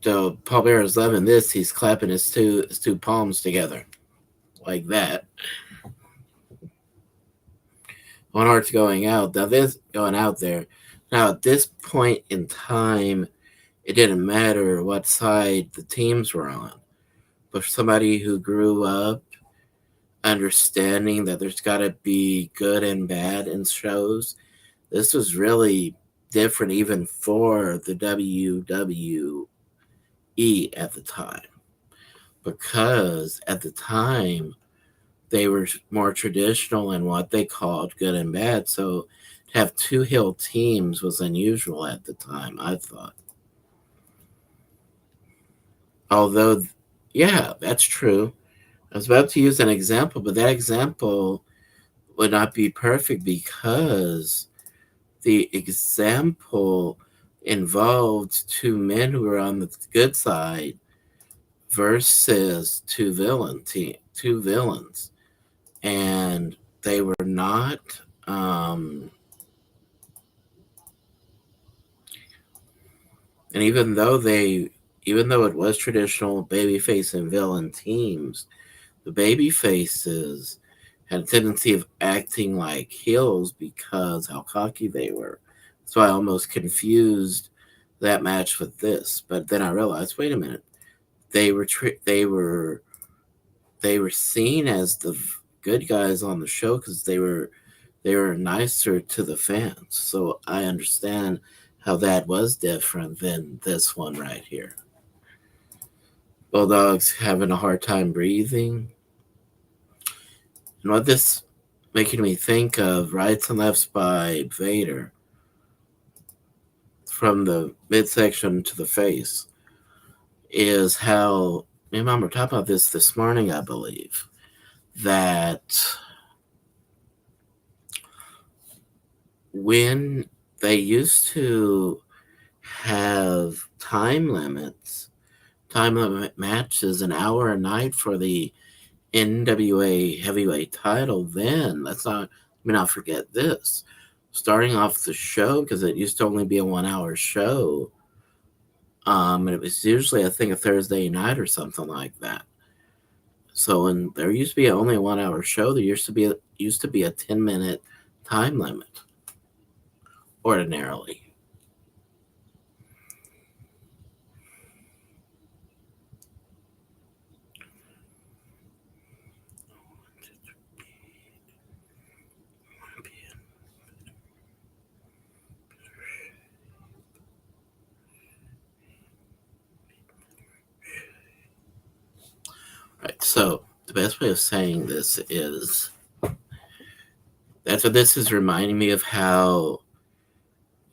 So Paul Bearer's loving this. He's clapping his two palms together like that. One heart's going out. Now this going out there. Now at this point in time, it didn't matter what side the teams were on. But for somebody who grew up understanding that there's got to be good and bad in shows, this was really different even for the WWE at the time. Because at the time, they were more traditional in what they called good and bad. So to have two heel teams was unusual at the time, I thought. Although, yeah, that's true. I was about to use an example, but that example would not be perfect because the example involved two men who were on the good side versus two villains, and they were not. And even though it was traditional babyface and villain teams, the baby faces had a tendency of acting like heels because how cocky they were. So I almost confused that match with this. But then I realized, wait a minute, they were seen as the good guys on the show because they were nicer to the fans. So I understand how that was different than this one right here. Bulldog's having a hard time breathing. And what this making me think of, rights and lefts by Vader. from the midsection to the face is how me and Mom were talking about this morning, I believe, that when they used to have time limit matches, an hour a night for the NWA heavyweight title, then let's not forget this. Starting off the show, because it used to only be a 1 hour show, and it was usually, I think, a Thursday night or something like that. So when there used to be only a 1 hour show, there used to be a 10-minute time limit ordinarily. Right. So the best way of saying this is that's what this is reminding me of. How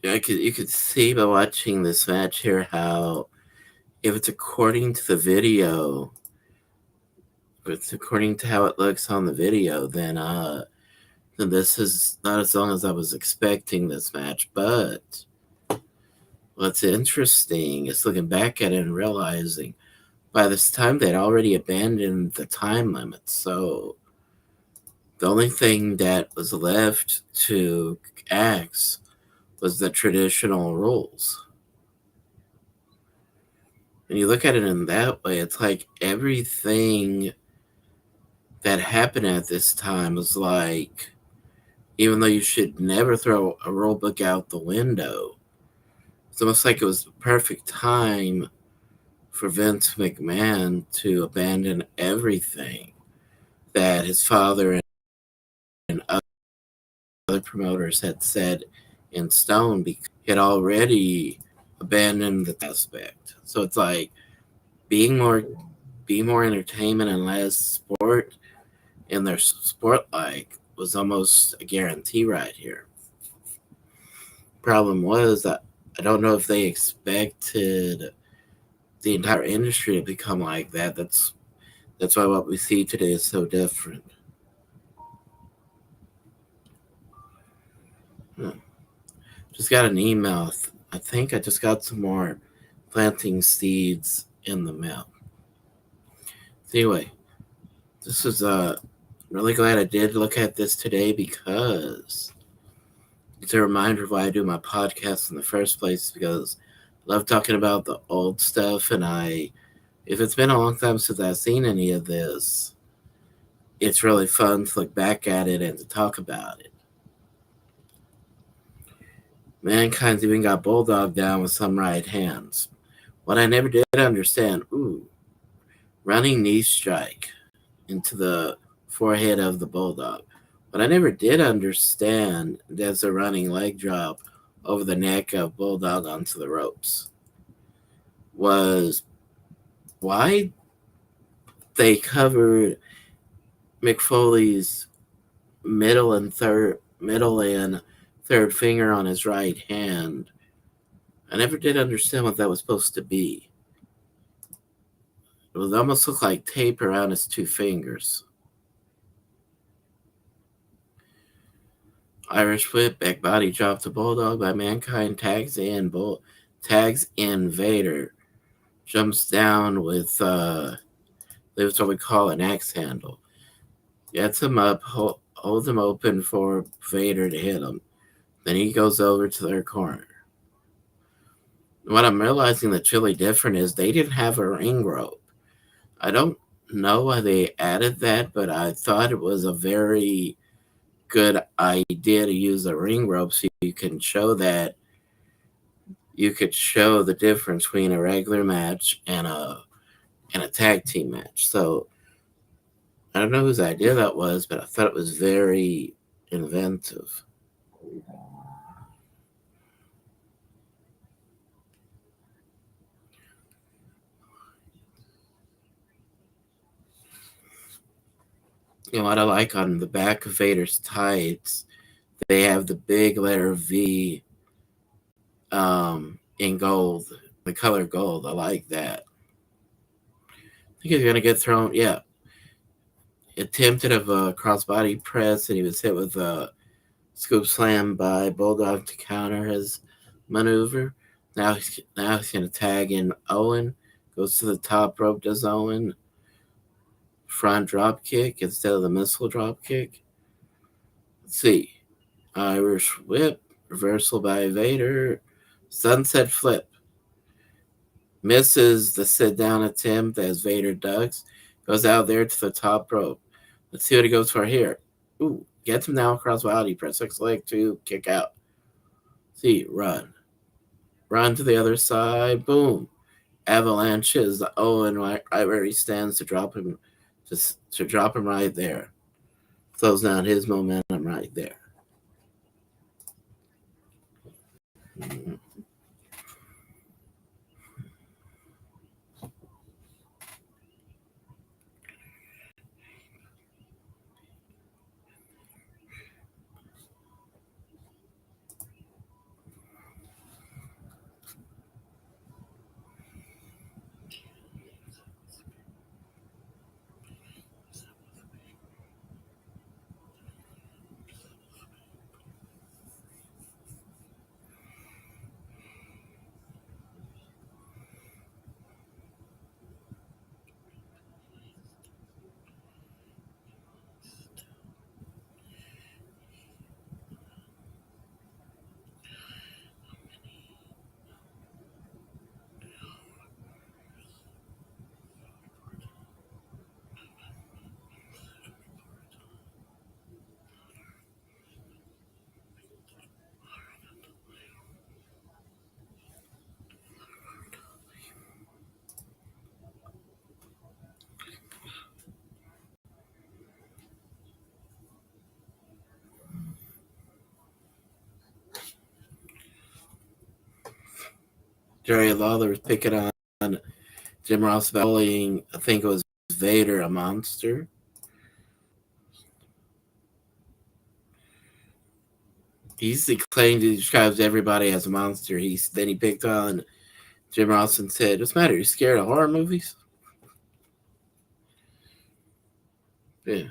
you could see by watching this match here how if it's according to the video, if it's according to how it looks on the video, then this is not as long as I was expecting this match. But what's interesting is looking back at it and realizing by this time they'd already abandoned the time limit. So the only thing that was left to axe was the traditional rules. When you look at it in that way, it's like everything that happened at this time was like, even though you should never throw a rule book out the window, it's almost like it was the perfect time for Vince McMahon to abandon everything that his father and other promoters had said in stone, because he had already abandoned the aspect. So it's like being more entertainment and less sport in their sport like was almost a guarantee right here. Problem was that I don't know if they expected the entire industry to become like that. That's why what we see today is so different. Hmm. Just got an email. I think I just got some more planting seeds in the mail. Anyway, this is really glad I did look at this today, because it's a reminder of why I do my podcast in the first place, because I love talking about the old stuff. And if it's been a long time since I've seen any of this, it's really fun to look back at it and to talk about it. Mankind's even got Bulldog down with some right hands. What I never did understand, running knee strike into the forehead of the Bulldog. What I never did understand, there's a running leg drop over the neck of Bulldog onto the ropes, was why they covered Mick Foley's middle and third finger on his right hand. I never did understand what that was supposed to be. It would almost look like tape around his two fingers. Irish whip, back body drop to Bulldog by Mankind, tags in Vader, jumps down with that's what we call an axe handle. Gets him up, holds him open for Vader to hit him. Then he goes over to their corner. What I'm realizing that's really different is they didn't have a ring rope. I don't know why they added that, but I thought it was a very good idea to use a ring rope, so you could show the difference between a regular match and a tag team match. So I don't know whose idea that was, but I thought it was very inventive. What I like on the back of Vader's tights, they have the big letter V in gold, the color gold. I like that. I think he's gonna get thrown. Yeah, attempted of a crossbody press, and he was hit with a scoop slam by Bulldog to counter his maneuver. Now he's gonna tag in Owen. Goes to the top rope. Does Owen front drop kick instead of the missile drop kick? Let's see. Irish whip reversal by Vader. Sunset flip misses the sit down attempt as Vader ducks. Goes out there to the top rope. Let's see what he goes for here. Ooh, gets him now across body press. Looks leg two, kick out. See, run. Run to the other side. Boom. Avalanches Owen right where he stands to drop him to drop him right there. Slows down his momentum right there. Mm-hmm. Jerry Lawler was picking on Jim Ross about calling, I think it was Vader, a monster. He's claimed he describes everybody as a monster. Then he picked on Jim Ross and said, "What's the matter? You scared of horror movies?" Yeah.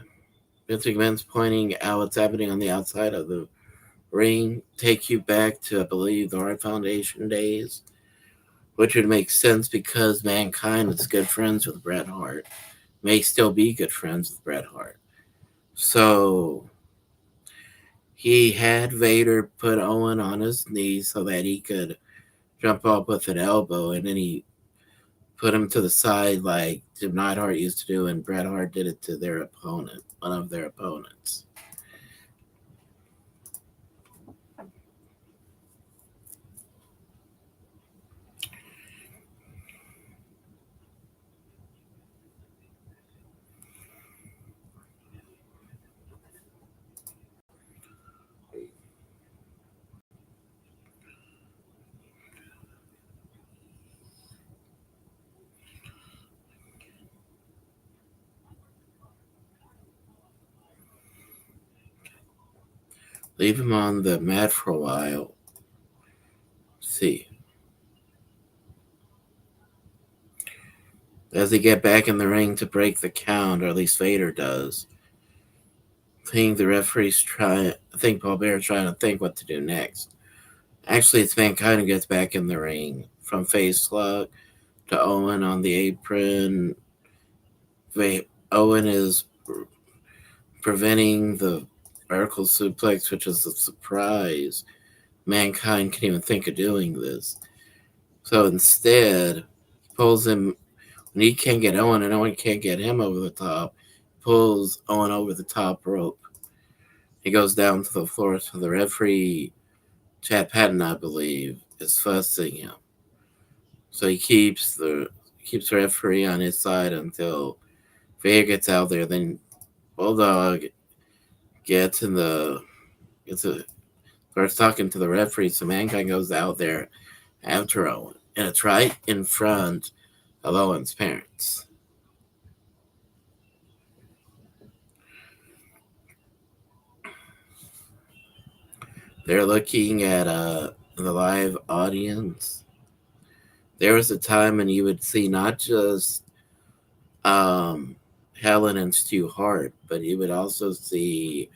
Vince McMahon's pointing out what's happening on the outside of the ring. Take you back to, I believe, the Hart Foundation days, which would make sense because Mankind is good friends with Bret Hart. May still be good friends with Bret Hart. So he had Vader put Owen on his knees so that he could jump up with an elbow, and then he put him to the side like Jim Neidhart used to do, and Bret Hart did it to their opponent, one of their opponents. Leave him on the mat for a while. See. As they get back in the ring to break the count, or at least Vader does, I think the referee's trying. I think Paul Bear's trying to think what to do next. Actually, it's Mankind who gets back in the ring from face slug to Owen on the apron. Owen is preventing the vertical suplex, which is a surprise. Mankind can even think of doing this. So instead, he pulls him when he can't get Owen and Owen can't get him over the top. Pulls Owen over the top rope. He goes down to the floor. So the referee, Chad Patton, I believe, is fussing him. So he keeps the referee on his side until Vader gets out there. Then Bulldog gets in the starts talking to the referee. So Mankind goes out there after Owen, and it's right in front of Owen's parents. They're looking at the live audience, there was a time when you would see not just um, Helen and Stu Hart, but you would also see,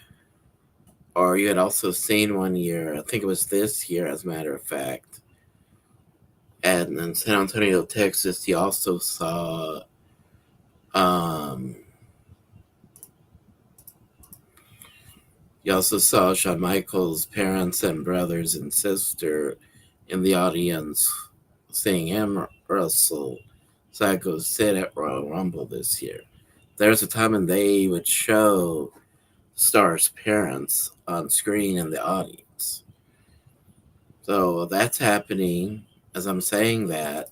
or you had also seen one year, I think it was this year, as a matter of fact, and in San Antonio, Texas, you also saw um, Shawn Michaels' parents and brothers and sister in the audience seeing him wrestle Psycho Sid at Royal Rumble this year. There's a time when they would show Star's parents on screen in the audience. So that's happening. As I'm saying that,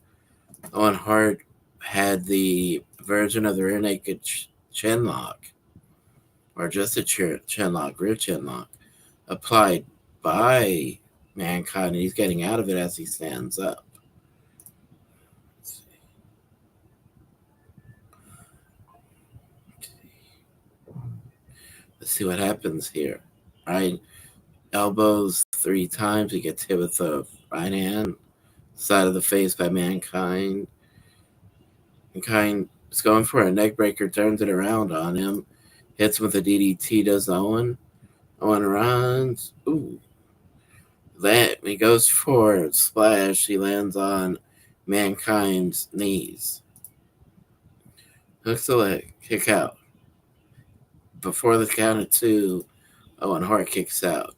Owen Hart had the version of the rear naked chin lock, or just a chin lock, rear chin lock, applied by Mankind, and he's getting out of it as he stands up. Let's see what happens here. Right, elbows 3 times. He gets hit with the right hand, side of the face by Mankind. Mankind is going for a neck breaker, turns it around on him, hits him with a DDT, does Owen. Owen runs. Ooh. That he goes for a splash. He lands on Mankind's knees. Hooks the leg, kick out. Before the count of 2, Owen Hart kicks out.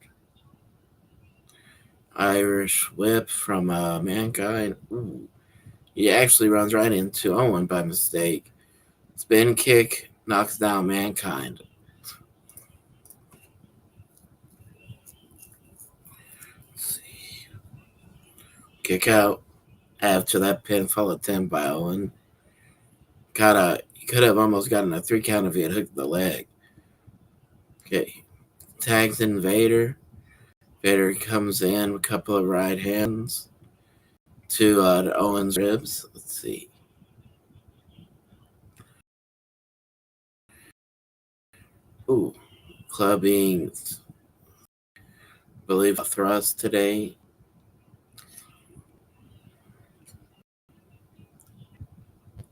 Irish whip from Mankind. Ooh. He actually runs right into Owen by mistake. Spin kick knocks down Mankind. Kick out after that pinfall attempt by Owen. He could have almost gotten a 3 count if he had hooked the leg. Okay. Tags in Vader. Vader comes in with a couple of right hands to Owen's ribs. Let's see. Ooh, clubbing. I believe a thrust today.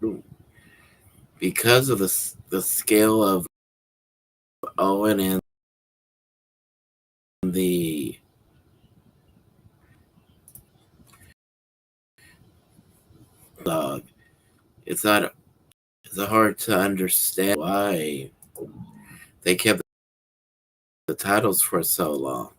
Ooh. Because of the skill of Owen and the dog, it's not it's hard to understand why they kept the titles for so long.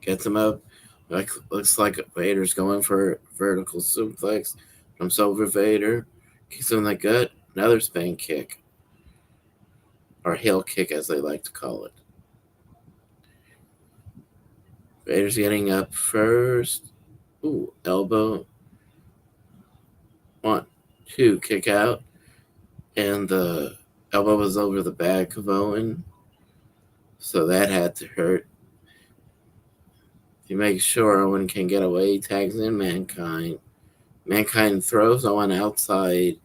Gets him up. Looks like Vader's going for vertical suplex. Comes over Vader. Kicks him in the gut. Another spin kick. Or heel kick, as they like to call it. Vader's getting up first. Ooh, elbow. 1, 2, kick out. And the elbow was over the back of Owen. So that had to hurt. He makes sure Owen can get away. Tags in Mankind. Mankind throws Owen outside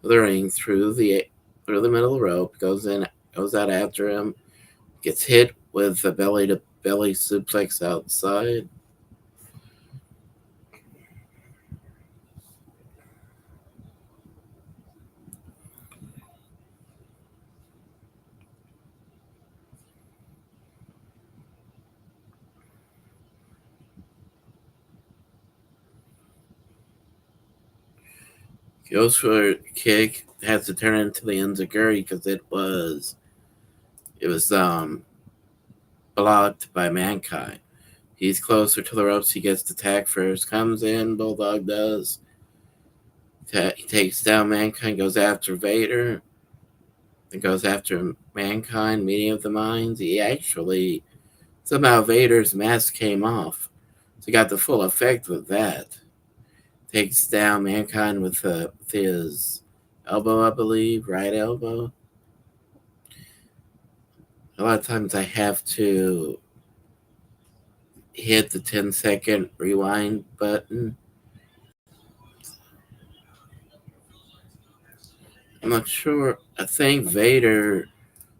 the ring through the middle rope. Goes out after him. Gets hit with the belly to belly suplex outside. Goes for a kick. Has to turn it into the enziguri because it was blocked by Mankind. He's closer to the ropes. He gets the tag first. Comes in. Bulldog does. He takes down Mankind. Goes after Vader. Then goes after Mankind. Meeting of the minds. He actually somehow Vader's mask came off. So he got the full effect with that. Takes down Mankind with his elbow, I believe, right elbow. A lot of times I have to hit the 10-second rewind button. I'm not sure. I think Vader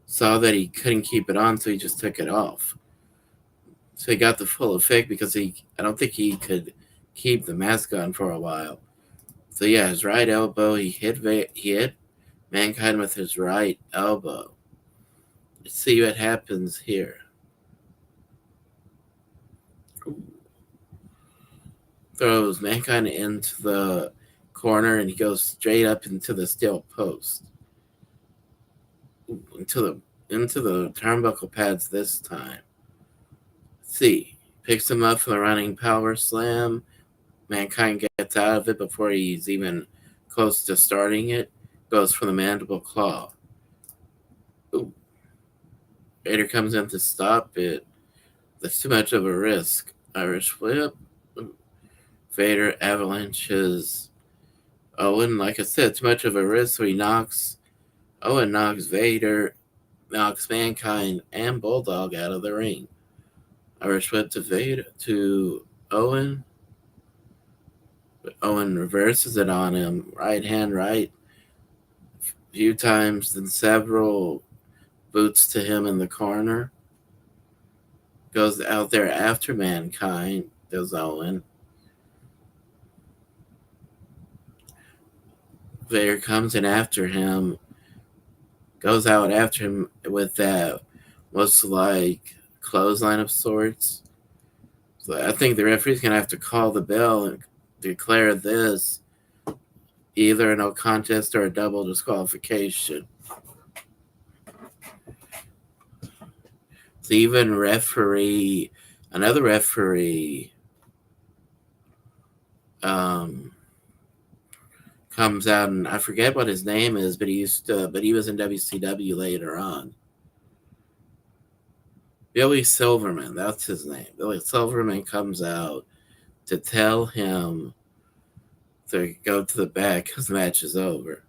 saw that he couldn't keep it on, so he just took it off. So he got the full effect because I don't think he could keep the mask on for a while. So yeah, his right elbow, he hit Mankind with his right elbow. Let's see what happens here. Throws Mankind into the corner and he goes straight up into the steel post. Into the turnbuckle pads this time. Let's see. Picks him up for the running power slam. Mankind gets out of it before he's even close to starting it. Goes for the mandible claw. Ooh. Vader comes in to stop it. That's too much of a risk. Irish whip. Vader avalanches Owen. Like I said, too much of a risk, so he knocks Owen, knocks Vader, knocks Mankind and Bulldog out of the ring. Irish whip to Vader to Owen. But Owen reverses it on him. Right hand right. A few times, then several boots to him in the corner. Goes out there after Mankind. Does Owen. Vader comes in after him. Goes out after him with that looks like clothesline of sorts. So I think the referee's going to have to call the bell and declare this either a no contest or a double disqualification. So even another referee comes out, and I forget what his name is, but he was in WCW later on. Billy Silverman, that's his name. Billy Silverman comes out to tell him to go to the back because the match is over.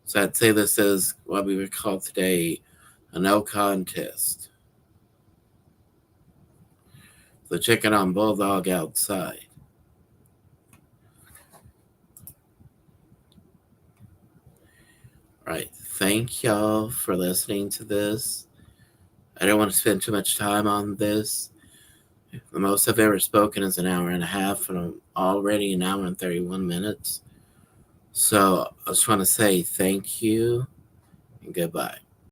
So I'd say this is what we would call today a no contest. The chicken on Bulldog outside. Right. Thank y'all for listening to this. I don't want to spend too much time on this. The most I've ever spoken is an hour and a half, and I'm already an hour and 31 minutes. So I just want to say thank you and goodbye.